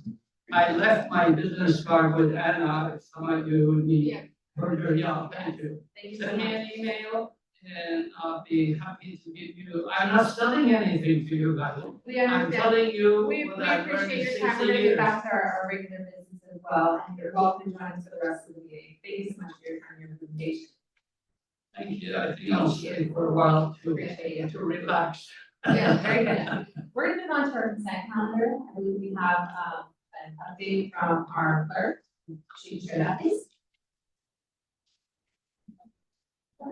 I left my business card with Anna. If some of you need further, thank you. Thank you so Send me much. an email and I'll be happy to give you, I'm not selling anything to you guys. We I'm understand. telling you We what I've learned in appreciate your 60 time. We're gonna years. get back to our regular business as well, and you're welcome to join us for the rest of the meeting. Thank you so much for your time and your presentation. Thank you. I think I'll stay for a while Appreciate you. to relax. Yeah, very good. We're gonna move on to our consent calendar. I believe we have an update from our clerk. She can share that, please.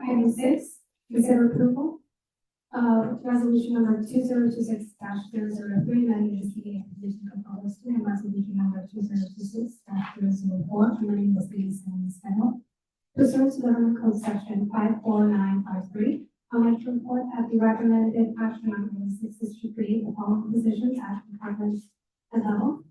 Item 6, consider approval of resolution number 2026-003, amending the city acquisition control listing, and resolution number 2026-004, amending the city's zoning schedule. Pursuant to government code section 54953, I'd like to report that the recommended action on item 6 is to create the following positions at department and level: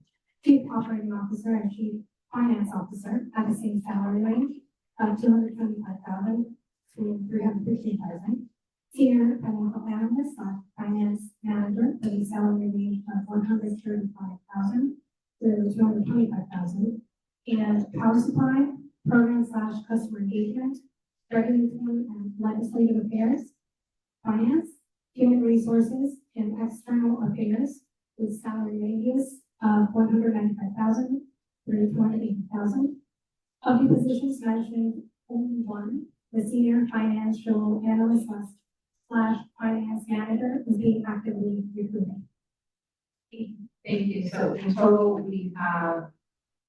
Chief Operating Officer and Chief Finance Officer at the same salary range of $225,000 to $315,000. Senior Financial Analyst / Finance Manager at a salary range of $135,000 to $225,000. And Power Supply Program / Customer Engagement, Regulatory and Legislative Affairs, Finance, Human Resources, and External Affairs with salary ranges of $195,000 to $280,000. Of the positions mentioned, only one, the Senior Financial Analyst / Finance Manager, is being actively recruited. Thank you. So in total, we have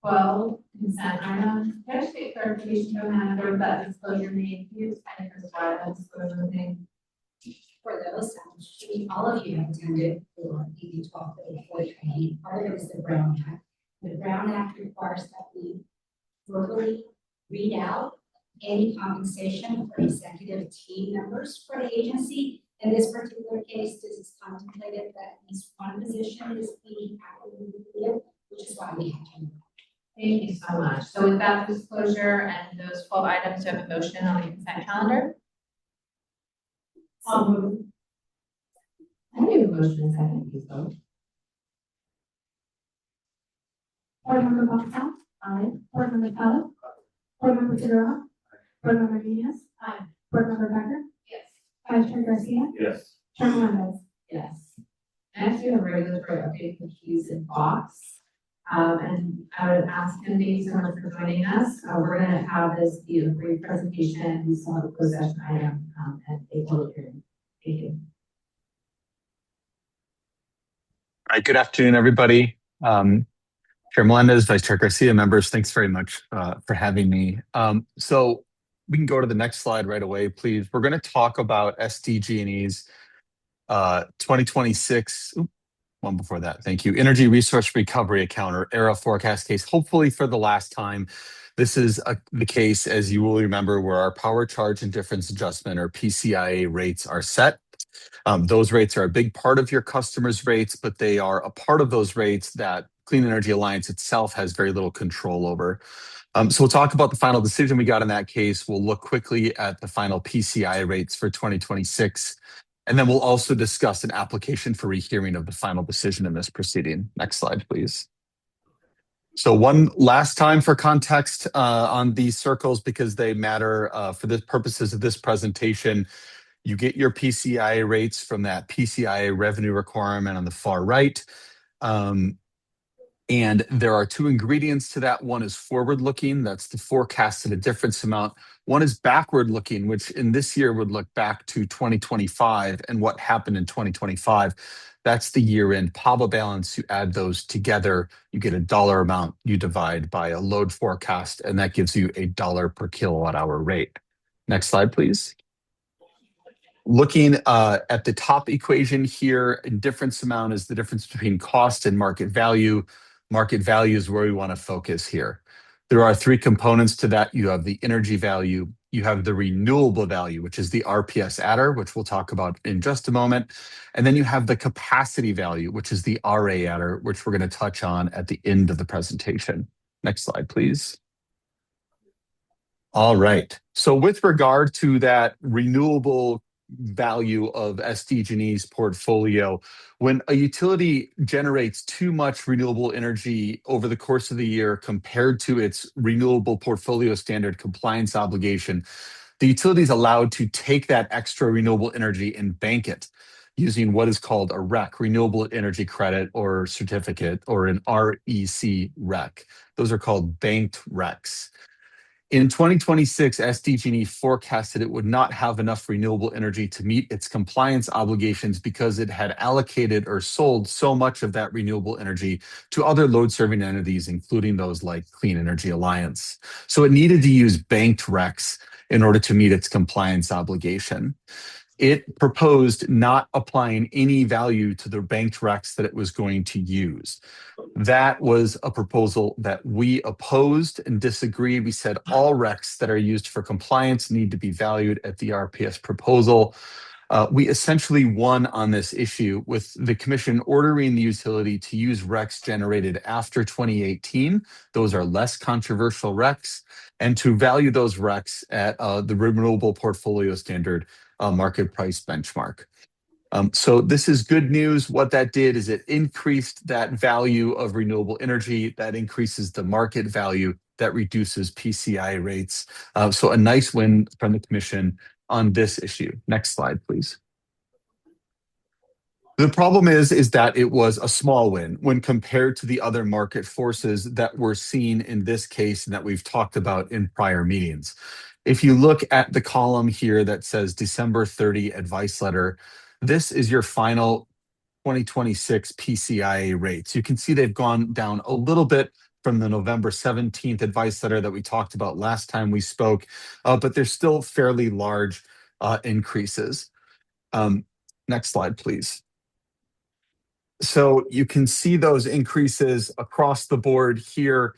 12 consent items. Can I just get clarification, Joe Manager, of that disclosure name? Can you explain for that disclosure name? For those, all of you have attended for ED 12 employee training. Part of it is the Brown Act. The Brown Act requires that we verbally read out any compensation for executive team members for the agency. In this particular case, this is contemplated that at least one position is being actively recruited, which is why we have to. Thank you so much. So with that disclosure and those 12 items, do you have a motion on the consent calendar? I need a motion second, please vote. Board Member Bucktown? Aye. Board Member Pellet? Board Member Figueroa? Board Member Venus? Aye. Board Member Becker? Yes. Vice Chair Garcia? Yes. Chair Melendez? Yes. Next, we have regulatory update from Hughes and Fox. And I would ask him, thank you so much for joining us. We're going to have this be a brief presentation. We still have a closed session item and a public hearing. Thank you. All right, good afternoon, everybody. Chair Melendez, Vice Chair Garcia, members, thanks very much for having me. So we can go to the next slide right away, please. We're going to talk about SDG&E's 2026, one before that, thank you, Energy Resource Recovery Account, or ERA forecast case, hopefully for the last time. This is the case, as you will remember, where our power charge and difference adjustment, or PCIA rates, are set. Those rates are a big part of your customers' rates, but they are a part of those rates that Clean Energy Alliance itself has very little control over. So we'll talk about the final decision we got in that case. We'll look quickly at the final PCI rates for 2026. And then we'll also discuss an application for rehearing of the final decision in this proceeding. Next slide, please. So one last time for context on these circles, because they matter for the purposes of this presentation. You get your PCI rates from that PCI revenue requirement on the far right. And there are two ingredients to that. One is forward-looking, that's the forecasted a difference amount. One is backward-looking, which in this year would look back to 2025 and what happened in 2025. That's the year-end PABA balance. You add those together, you get a dollar amount, you divide by a load forecast, and that gives you a dollar per kilowatt hour rate. Next slide, please. Looking at the top equation here, difference amount is the difference between cost and market value. Market value is where we want to focus here. There are three components to that. You have the energy value, you have the renewable value, which is the RPS adder, which we'll talk about in just a moment. And then you have the capacity value, which is the RA adder, which we're going to touch on at the end of the presentation. Next slide, please. All right. So with regard to that renewable value of SDG&E's portfolio, when a utility generates too much renewable energy over the course of the year compared to its renewable portfolio standard compliance obligation, the utility is allowed to take that extra renewable energy and bank it using what is called a REC, Renewable Energy Credit or Certificate, or an REC REC. Those are called banked RECs. In 2026, SDG&E forecasted it would not have enough renewable energy to meet its compliance obligations because it had allocated or sold so much of that renewable energy to other load-serving entities, including those like Clean Energy Alliance. So it needed to use banked RECs in order to meet its compliance obligation. It proposed not applying any value to the banked RECs that it was going to use. That was a proposal that we opposed and disagreed. We said all RECs that are used for compliance need to be valued at the RPS proposal. We essentially won on this issue, with the commission ordering the utility to use RECs generated after 2018. Those are less controversial RECs, and to value those RECs at the renewable portfolio standard market price benchmark. So this is good news. What that did is it increased that value of renewable energy, that increases the market value, that reduces PCI rates. So a nice win from the commission on this issue. Next slide, please. The problem is that it was a small win when compared to the other market forces that we're seeing in this case and that we've talked about in prior meetings. If you look at the column here that says December 30 advice letter, this is your final 2026 PCIA rates. You can see they've gone down a little bit from the November 17th advice letter that we talked about last time we spoke, but they're still fairly large increases. Next slide, please. So you can see those increases across the board here.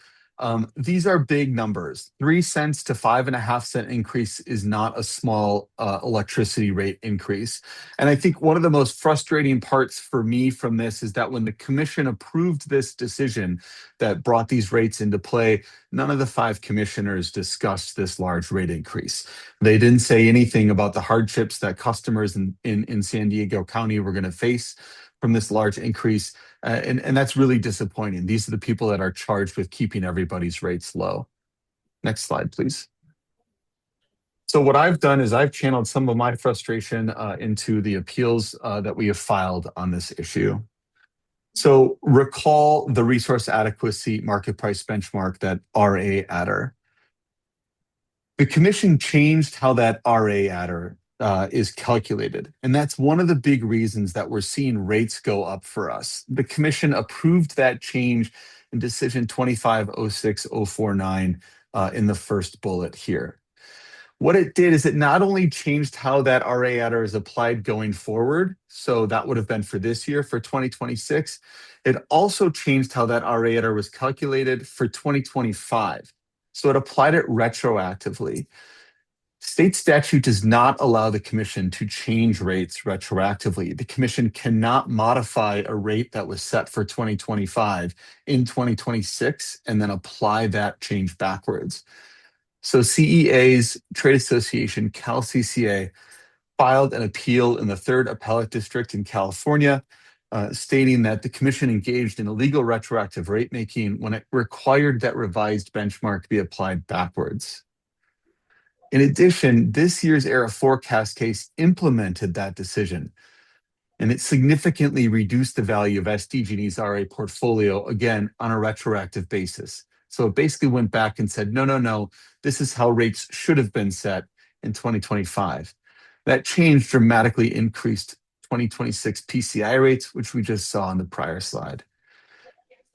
These are big numbers. 3 cents to 5.5 cent increase is not a small electricity rate increase. And I think one of the most frustrating parts for me from this is that when the commission approved this decision that brought these rates into play, none of the 5 commissioners discussed this large rate increase. They didn't say anything about the hardships that customers in San Diego County were going to face from this large increase. And that's really disappointing. These are the people that are charged with keeping everybody's rates low. Next slide, please. So what I've done is I've channeled some of my frustration into the appeals that we have filed on this issue. So recall the resource adequacy market price benchmark, that RA adder. The commission changed how that RA adder is calculated. And that's one of the big reasons that we're seeing rates go up for us. The commission approved that change in decision 2506-049 in the first bullet here. What it did is it not only changed how that RA adder is applied going forward, so that would have been for this year, for 2026, it also changed how that RA adder was calculated for 2025. So it applied it retroactively. State statute does not allow the commission to change rates retroactively. The commission cannot modify a rate that was set for 2025 in 2026 and then apply that change backwards. So CEA's trade association, CalCCA, filed an appeal in the Third Appellate District in California, stating that the commission engaged in illegal retroactive rate making when it required that revised benchmark be applied backwards. In addition, this year's ERA forecast case implemented that decision, and it significantly reduced the value of SDG&E's RA portfolio, again, on a retroactive basis. So it basically went back and said, no, no, no, this is how rates should have been set in 2025. That change dramatically increased 2026 PCI rates, which we just saw on the prior slide.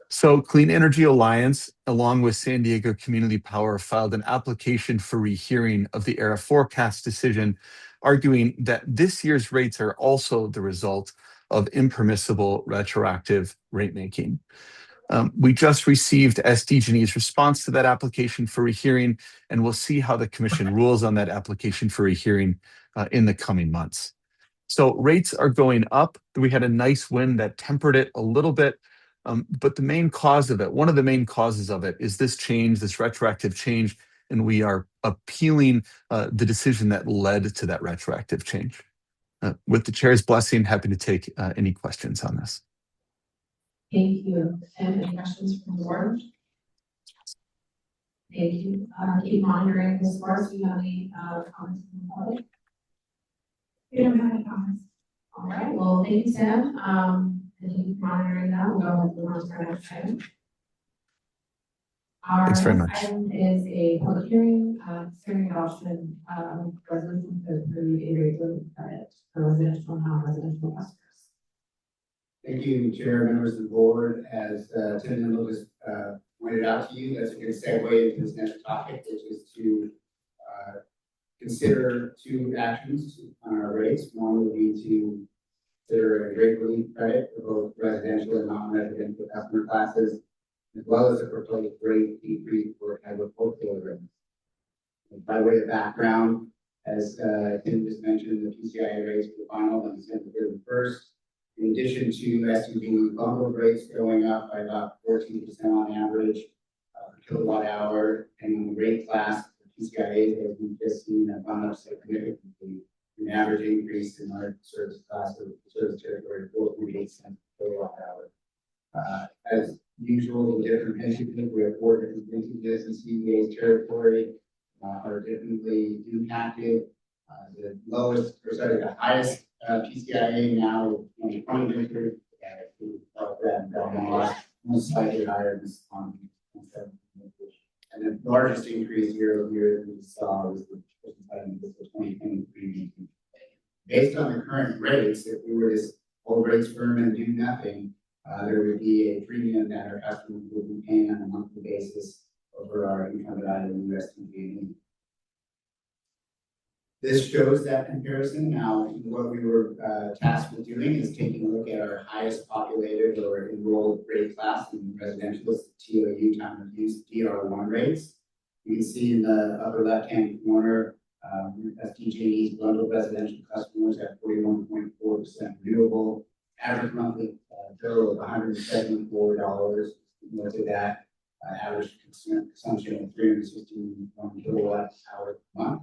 So Clean Energy Alliance, along with San Diego Community Power, filed an application for rehearing of the ERA forecast decision, arguing that this year's rates are also the result of impermissible retroactive rate making. We just received SDG&E's response to that application for rehearing, and we'll see how the commission rules on that application for rehearing in the coming months. So rates are going up. We had a nice win that tempered it a little bit. But the main cause of it, one of the main causes of it is this change, this retroactive change, and we are appealing the decision that led to that retroactive change. With the chair's blessing, happy to take any questions on this. Thank you. And any questions from the board? Thank you. Keep monitoring this course. We have any comments from the public? We don't have any comments. All right. Well, thank you, Sam. And keep monitoring that. We'll go on to our next item. Our Thanks very next much. item is a public hearing, concerning adoption of resolution to approve a rate of credit for residential and non-residential customers. Thank you, Chair, members of the board. As Tim Nimble just pointed out to you, that's a good segue into this next topic, which is to consider two actions on our rates. One would be to consider a rate relief credit for both residential and non-residential customer classes, as well as a proposed rate decrease for agricultural rates. By way of background, as Tim just mentioned, the PCIA rates were final on December 31st. In addition to SUV bundled rates going up by about 14% on average per kilowatt hour, and on the rate class, the PCIA, as we've just seen, have gone up significantly. An average increase in our service class of service territory, 4.8 cents per kilowatt hour. As usual, the different vintages, we have 4 different vintages in CEA's territory, are differently impacted. The lowest, or sorry, the highest PCIA now is 20 vintage, most slightly higher this on 7 vintage. And the largest increase year over year that we saw was the 2023. Based on the current rates, if we were to hold rates firm and do nothing, there would be a premium that our customers would be paying on a monthly basis over our income value in USDG. This shows that comparison. Now, what we were tasked with doing is taking a look at our highest populated or enrolled rate class in residential, TOU time of use DR1 rates. You can see in the upper left-hand corner, SDG&E's bundled residential customers at 41.4% renewable, average monthly bill of $174. Look at that average consumption of 361 kilowatt hours per month.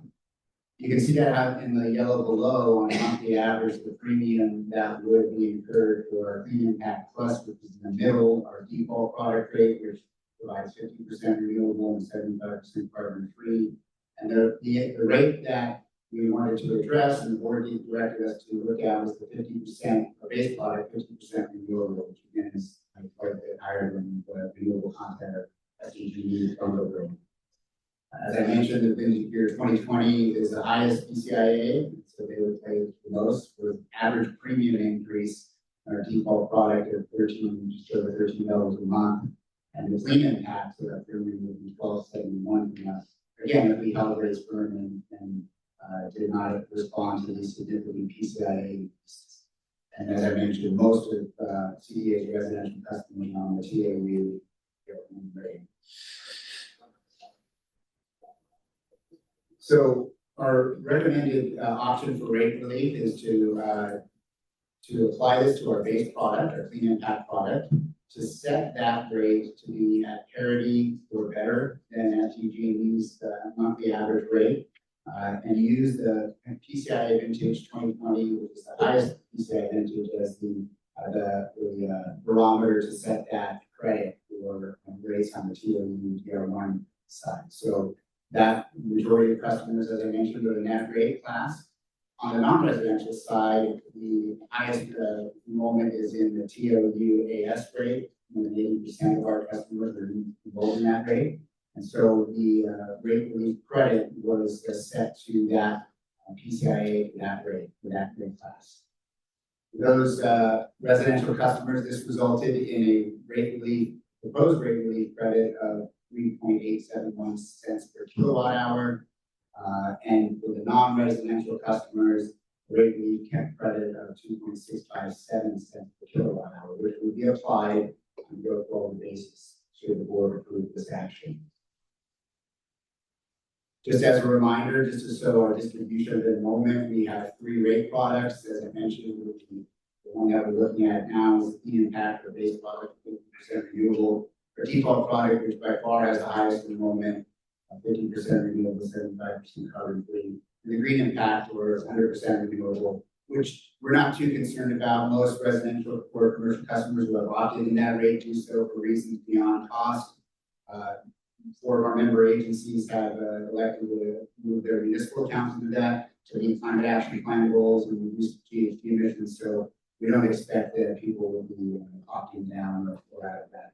You can see that out in the yellow below on a monthly average, the premium that would be incurred for our Premium Pack Plus, which is in the middle, our default product rate, which provides 50% renewable and 75% carbon free. And the rate that we wanted to address and the board directed us to look at was the 50% base product, 50% renewable, which again is quite a bit higher than the renewable content of SDG&E's bundle rate. As I mentioned, the vintage year 2020 is the highest PCIA, so they would pay the most with average premium increase in our default product of just over $13 a month. And the clean impact, so that premium would be $12.71 from us. Again, if we held rates firm and did not respond to these significant PCIA increases. And as I mentioned, most of CEA's residential customers on the TAU rate. So Our recommended option for rate relief is to apply this to our base product, our clean impact product, to set that rate to be at parity or better than SDG&E's monthly average rate, and use the PCIA vintage 2020, which is the highest PCIA vintage, as the barometer to set that credit for rates on the TOU DR1 side. So that majority of customers, as I mentioned, are the net rate class. On the non-residential side, the highest enrollment is in the TOU AS rate, when 80% of our customers are enrolled in that rate. And so the rate relief credit was set to that PCIA, that rate, for that rate class. For those residential customers, this resulted in a proposed rate relief credit of 3.871 cents per kilowatt hour. And for the non-residential customers, rate relief credit of 2.657 cents per kilowatt hour, which will be applied on a go-forward basis should the board approve this action. Just as a reminder, just to show our distribution of enrollment, we have 3 rate products. As I mentioned, the one that we're looking at now is the impact or base product, 50% renewable. Our default product, which by far has the highest enrollment, 50% renewable, 75% carbon free. And the green impact, or 100% renewable, which we're not too concerned about. Most residential or commercial customers who have opted in that rate do so for reasons beyond cost. 4 of our member agencies have elected to move their municipal accounts into that to meet climate action plan goals and reduce GHG emissions. So we don't expect that people will be opting down or out of that.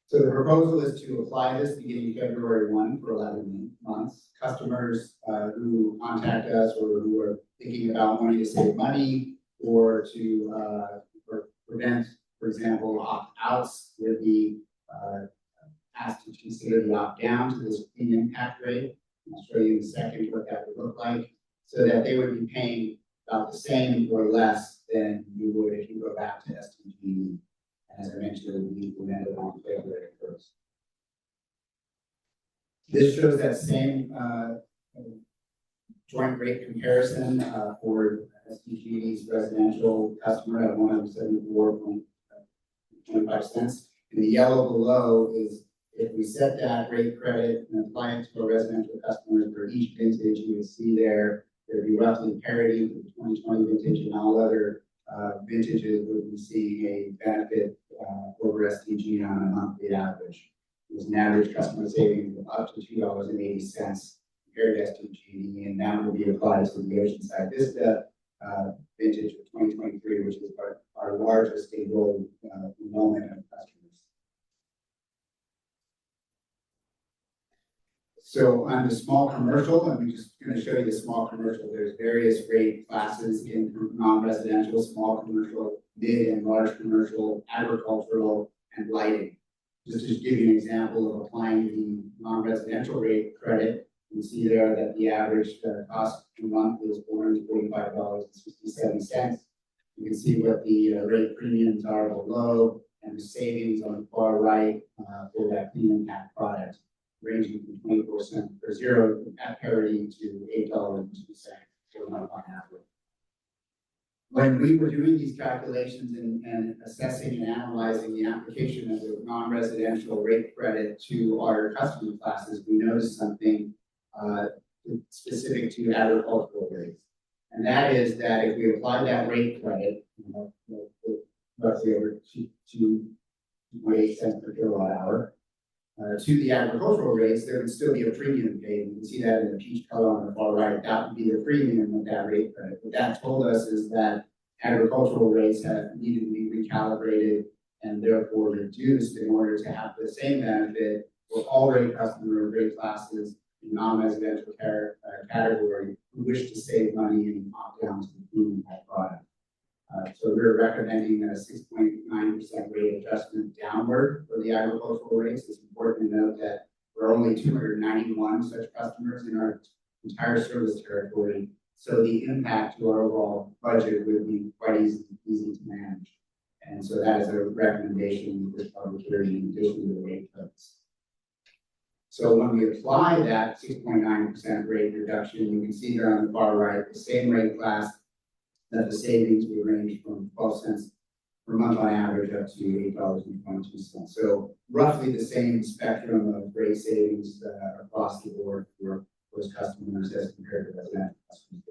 So the proposal is to apply this beginning February 1 for 11 months. Customers who contact us or who are thinking about wanting to save money or to prevent, for example, opt-outs would be asked to consider the opt-down to this clean impact rate. I'll show you in a second what that would look like, so that they would be paying about the same or less than you would if you go back to SDG. As I mentioned, it will be implemented on February 1st. This shows that same joint rate comparison for SDG's residential customer at 174.25 cents. And the yellow below is if we set that rate credit and apply it to our residential customers for each vintage, you would see there'd be roughly parity with the 2020 vintage, and all other vintages would be seeing a benefit over SDG on a monthly average. There's an average customer savings of up to $2.80 compared to SDG, and that will be applied to the Oceanside Vista vintage of 2023, which is our largest enrollment of customers. So on the small commercial, I'm just going to show you the small commercial. There's various rate classes in non-residential, small commercial, mid and large commercial, agricultural, and lighting. Just to give you an example of applying the non-residential rate credit, you see there that the average cost per month is $445.67. You can see what the rate premiums are below, and the savings on the far right for that clean impact product, ranging from 24 cents per zero at parity to $8.02 per month on average. When we were doing these calculations and assessing and analyzing the application of the non-residential rate credit to our customer classes, we noticed something specific to agricultural rates. And that is that if we apply that rate credit, roughly over 2.8 cents per kilowatt hour, to the agricultural rates, there would still be a premium paid. You can see that in the peach color on the far right. That would be the premium of that rate credit. What that told us is that agricultural rates have needed to be recalibrated and therefore reduced in order to have the same benefit for all rate customer rate classes in non-residential category who wish to save money and opt down to the clean impact product. So we're recommending a 6.9% rate adjustment downward for the agricultural rates. It's important to note that there are only 291 such customers in our entire service territory. So the impact to our overall budget would be quite easy to manage. And so that is a recommendation for this public hearing in addition to the rate cuts. So when we apply that 6.9% rate reduction, you can see there on the far right, the same rate class, that the savings would range from 12 cents per month on average up to $8.22. So roughly the same spectrum of rate savings across the board for those customers as compared to residential customers.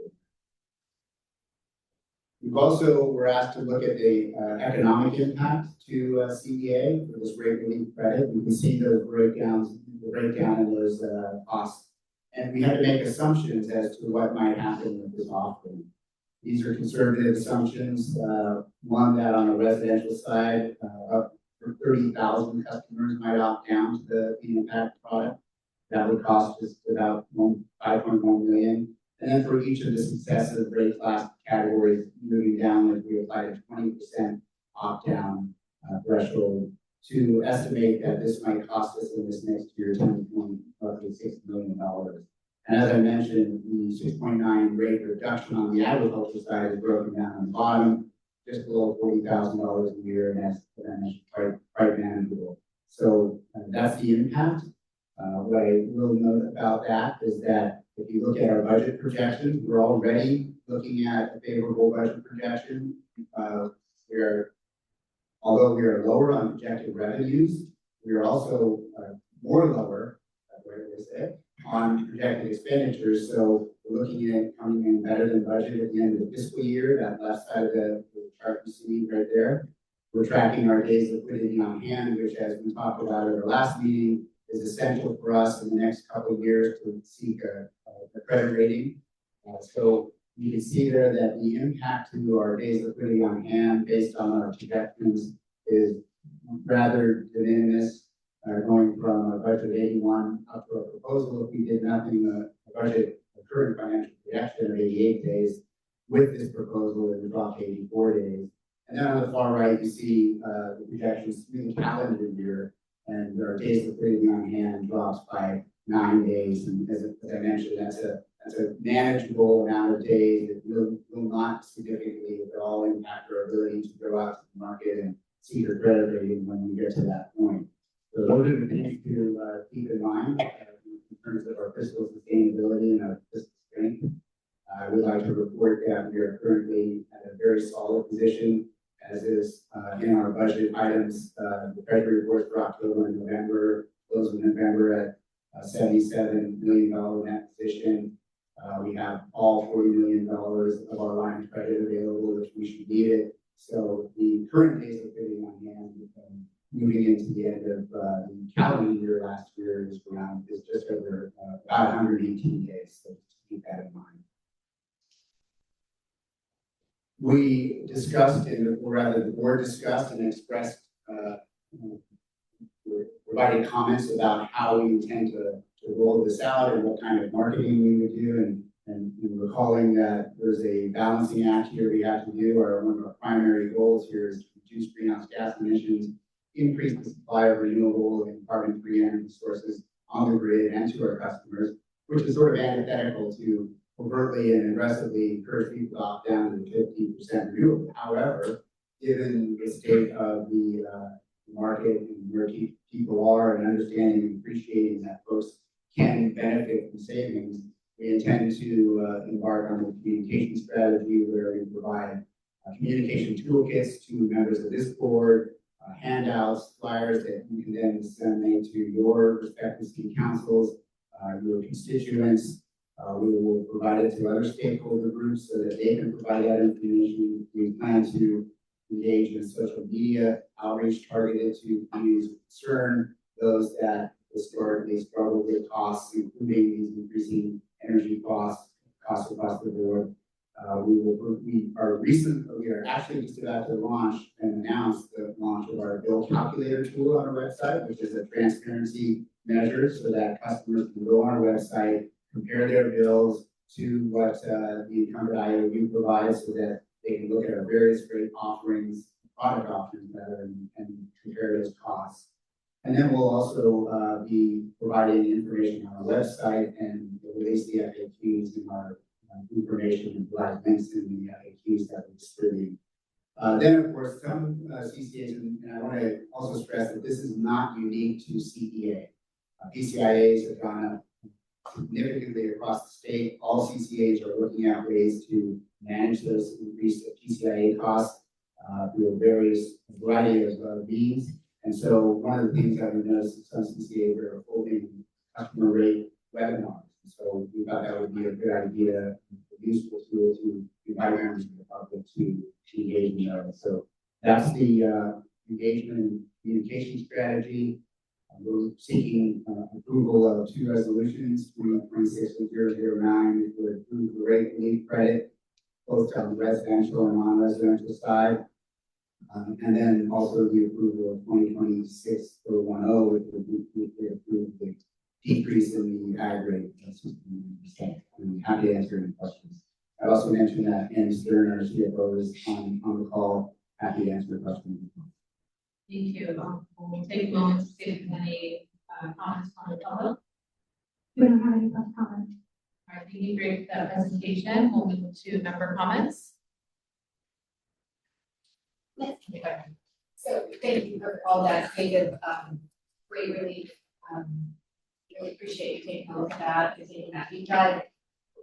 We've also were asked to look at the economic impact to CEA for this rate relief credit. You can see those breakdowns, the breakdown in those costs. And we had to make assumptions as to what might happen with this offering. These are conservative assumptions. One that on the residential side, up to 30,000 customers might opt down to the impact product. That would cost just about $5.1 million. And then for each of the successive rate class categories, moving down, if we apply a 20% opt-down threshold, to estimate that this might cost us in this next year roughly $6 million. And as I mentioned, the 6.9 rate reduction on the agriculture side is broken down on the bottom, just below $40,000 a year, and that's quite manageable. So that's the impact. What I will note about that is that if you look at our budget projections, we're already looking at a favorable budget projection. Although we are lower on projected revenues, we are also more lower, that's the right way to say it, on projected expenditures. So we're looking at coming in better than budget at the end of the fiscal year. That left side of the chart you see right there. We're tracking our days liquidity on hand, which, as we talked about at our last meeting, is essential for us in the next couple of years to seek a credit rating. So you can see there that the impact to our days liquidity on hand based on our projections is rather de minimis, going from a budget of 81 up to a proposal, if we did nothing, a budget, a current financial projection of 88 days. With this proposal, it would drop to 84 days. And then on the far right, you see the projections through the calendar year, and our days liquidity on hand drops by 9 days. And as I mentioned, that's a manageable amount of days. It will not significantly at all impact our ability to go out to the market and seek a credit rating when we get to that point. So those are the things to keep in mind in terms of our fiscal sustainability and our fiscal strength. I would like to report that we are currently at a very solid position, as is in our budget items. The Treasury report for October and November, close of November at $77 million net position. We have all $40 million of our line of credit available, which we should need it. So the current days liquidity on hand, moving into the end of the calendar year last year is just over about 118 days. So just keep that in mind. We discussed, or rather the board discussed and expressed, provided comments about how we intend to roll this out and what kind of marketing we would do, and recalling that there's a balancing act here we have to do. One of our primary goals here is to reduce greenhouse gas emissions, increase the supply of renewable and carbon-free energy sources on the grid and to our customers, which is sort of antithetical to overtly and aggressively encourage people to opt down to 50% renewable. However, given the state of the market and where people are, and understanding and appreciating that folks can benefit from savings, we intend to embark on a communication strategy where we provide communication toolkits to members of this board, handouts, flyers that you can then disseminate to your respective city councils, your constituents. We will provide it to other stakeholder groups so that they can provide that information. We plan to engage in social media outreach targeted to communities of concern, those that historically struggle with costs, including these increasing energy costs across the board. We are actually just about to launch and announce the launch of our bill calculator tool on our website, which is a transparency measure so that customers can go on our website, compare their bills to what the incumbent IOU provides, so that they can look at our various rate offerings, product offerings rather, and compare those costs. And then we'll also be providing information on our website, and we'll release the FAQs in our information and provide links in the FAQs that we distribute. Then, of course, some CCAs, and I want to also stress that this is not unique to CEA. PCIAs have gone up significantly across the state. All CCAs are looking at ways to manage those increased PCIA costs through a variety of means. And so one of the things that we noticed is some CCAs are holding customer rate webinars. So we thought that would be a good idea, a useful tool to invite members of the public to engage in those. So that's the engagement and communication strategy. We're seeking approval of 2 resolutions, 2026-009, which would approve the rate relief credit, both on the residential and non-residential side. And then also the approval of 2026-010, which would approve the decrease in the ag rate. I'm happy to answer any questions. I also mentioned that Andy Stern, our CFO, is on the call. Happy to answer questions. Thank you. We'll take a moment to see if there's any comments from the public. We don't have any public comments. All right, thank you for that presentation. We'll move to member comments. So thank you for all that creative, great relief. Really appreciate you taking a look at that and taking that deep dive.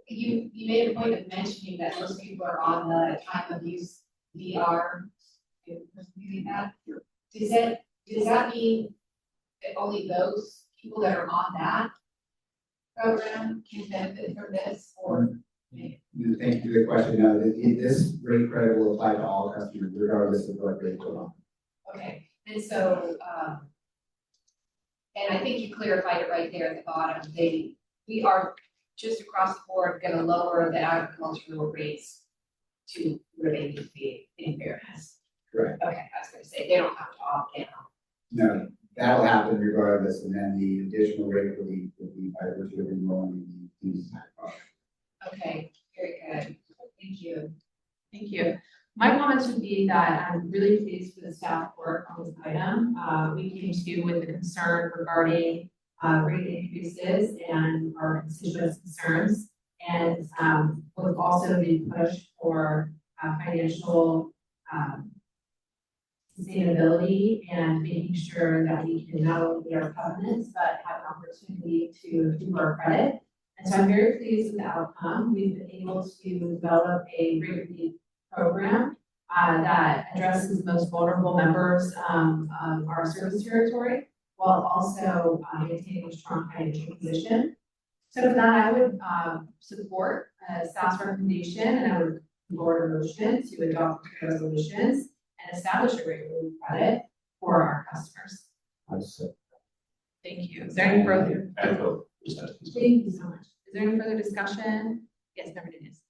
You made a point of mentioning that most people are on the time of use VR. That. Does that mean that only those people that are on that program can benefit from this, or? Thank you for the question. No, this rate credit will apply to all customers regardless of what rate they're on. Okay, and so, and I think you clarified it right there at the bottom. We are just across the board going to lower the agricultural rates to where they need to be in fairness. Correct. Okay, I was going to say they don't have to opt in. No, that'll happen regardless, and then the additional rate relief will be by virtue of enrolling in these products. Okay, very good. Thank you. Thank you. My comments would be that I'm really pleased with the staff work on this item. We came to you with a concern regarding rate increases and our constituents' concerns. And we've also been pushed for financial sustainability and making sure that we can not only meet our covenants, but have an opportunity to do our credit. And so I'm very pleased with the outcome. We've been able to develop a rate relief program that addresses the most vulnerable members of our service territory, while also maintaining a strong financial position. So for that, I would support staff's recommendation, and I would forward a motion to adopt the resolutions and establish a rate relief credit for our customers. Thank you. Is there any further? Thank you so much. Is there any further discussion? Yes, Member Nunes.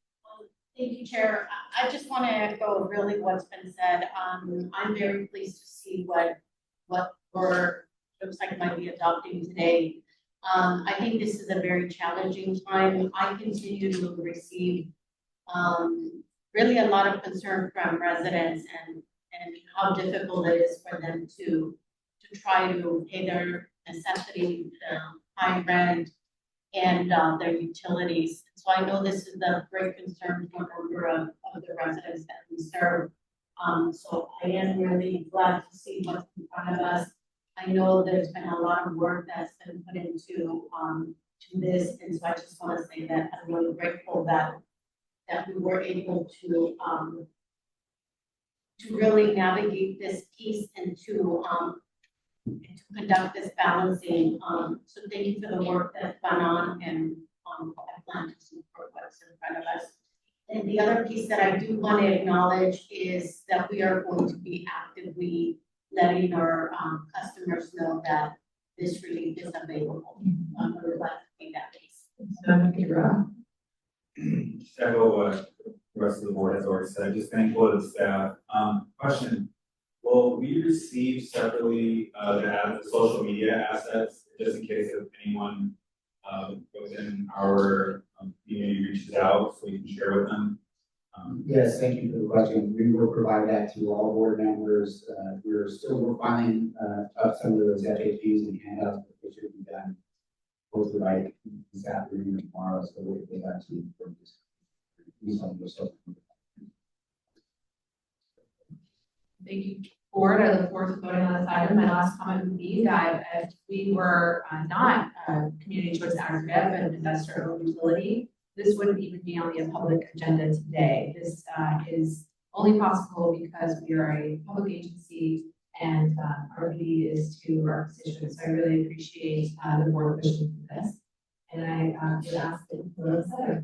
Thank you, Chair. I just want to echo really what's been said. I'm very pleased to see what looks like might be adopting today. I think this is a very challenging time. I continue to receive really a lot of concern from residents and how difficult it is for them to try to pay their necessities, high rent, and their utilities. So I know this is a great concern for a number of the residents that we serve. So I am really glad to see what's in front of us. I know there's been a lot of work that's been put into to this, and so I just want to say that I'm really grateful that we were able to really navigate this piece and to conduct this balancing. So thank you for the work that's gone on, and I plan to support what's in front of us. And the other piece that I do want to acknowledge is that we are going to be actively letting our customers know that this relief is available. I'm really glad to see that piece. Echo what the rest of the board has already said, just thankful to the staff. Question, will we receive separately the social media assets, just in case if anyone within our community reaches out, so we can share with them? Yes, thank you for the question. We will provide that to all board members. We're filing up some of those FAQs and handouts, but they should be done hopefully by this afternoon or tomorrow, so we'll get that to you for this. Thank you. board, I look forward to voting on this item. My last comment would be that if we were not a community choice aggregate, but an investor-owned utility, this wouldn't even be on the public agenda today. This is only possible because we are a public agency and our duty is to our constituents. So I really appreciate the board pushing for this. And I would ask that you vote so.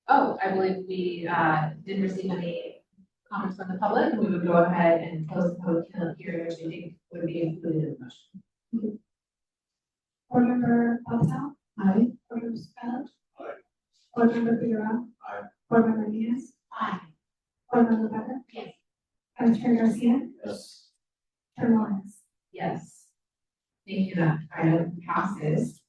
Oh, I believe we didn't receive any comments from the public. We would go ahead and close the public hearing, which I think would be included in the motion. Board Member Patel? Aye. Board Member Spells? Aye. Board Member Figueroa? Aye. Board Member Diaz? Aye. Board Member Becker? Yes. Vice Chair Garcia? Yes. Chair Lawrence? Yes. Thank you, that item passes.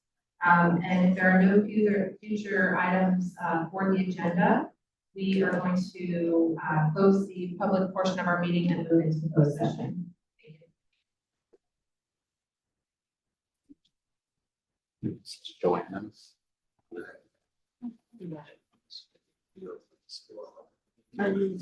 And if there are no future items for the agenda, we are going to close the public portion of our meeting and move into closed session. Thank you. Joanne. Are you-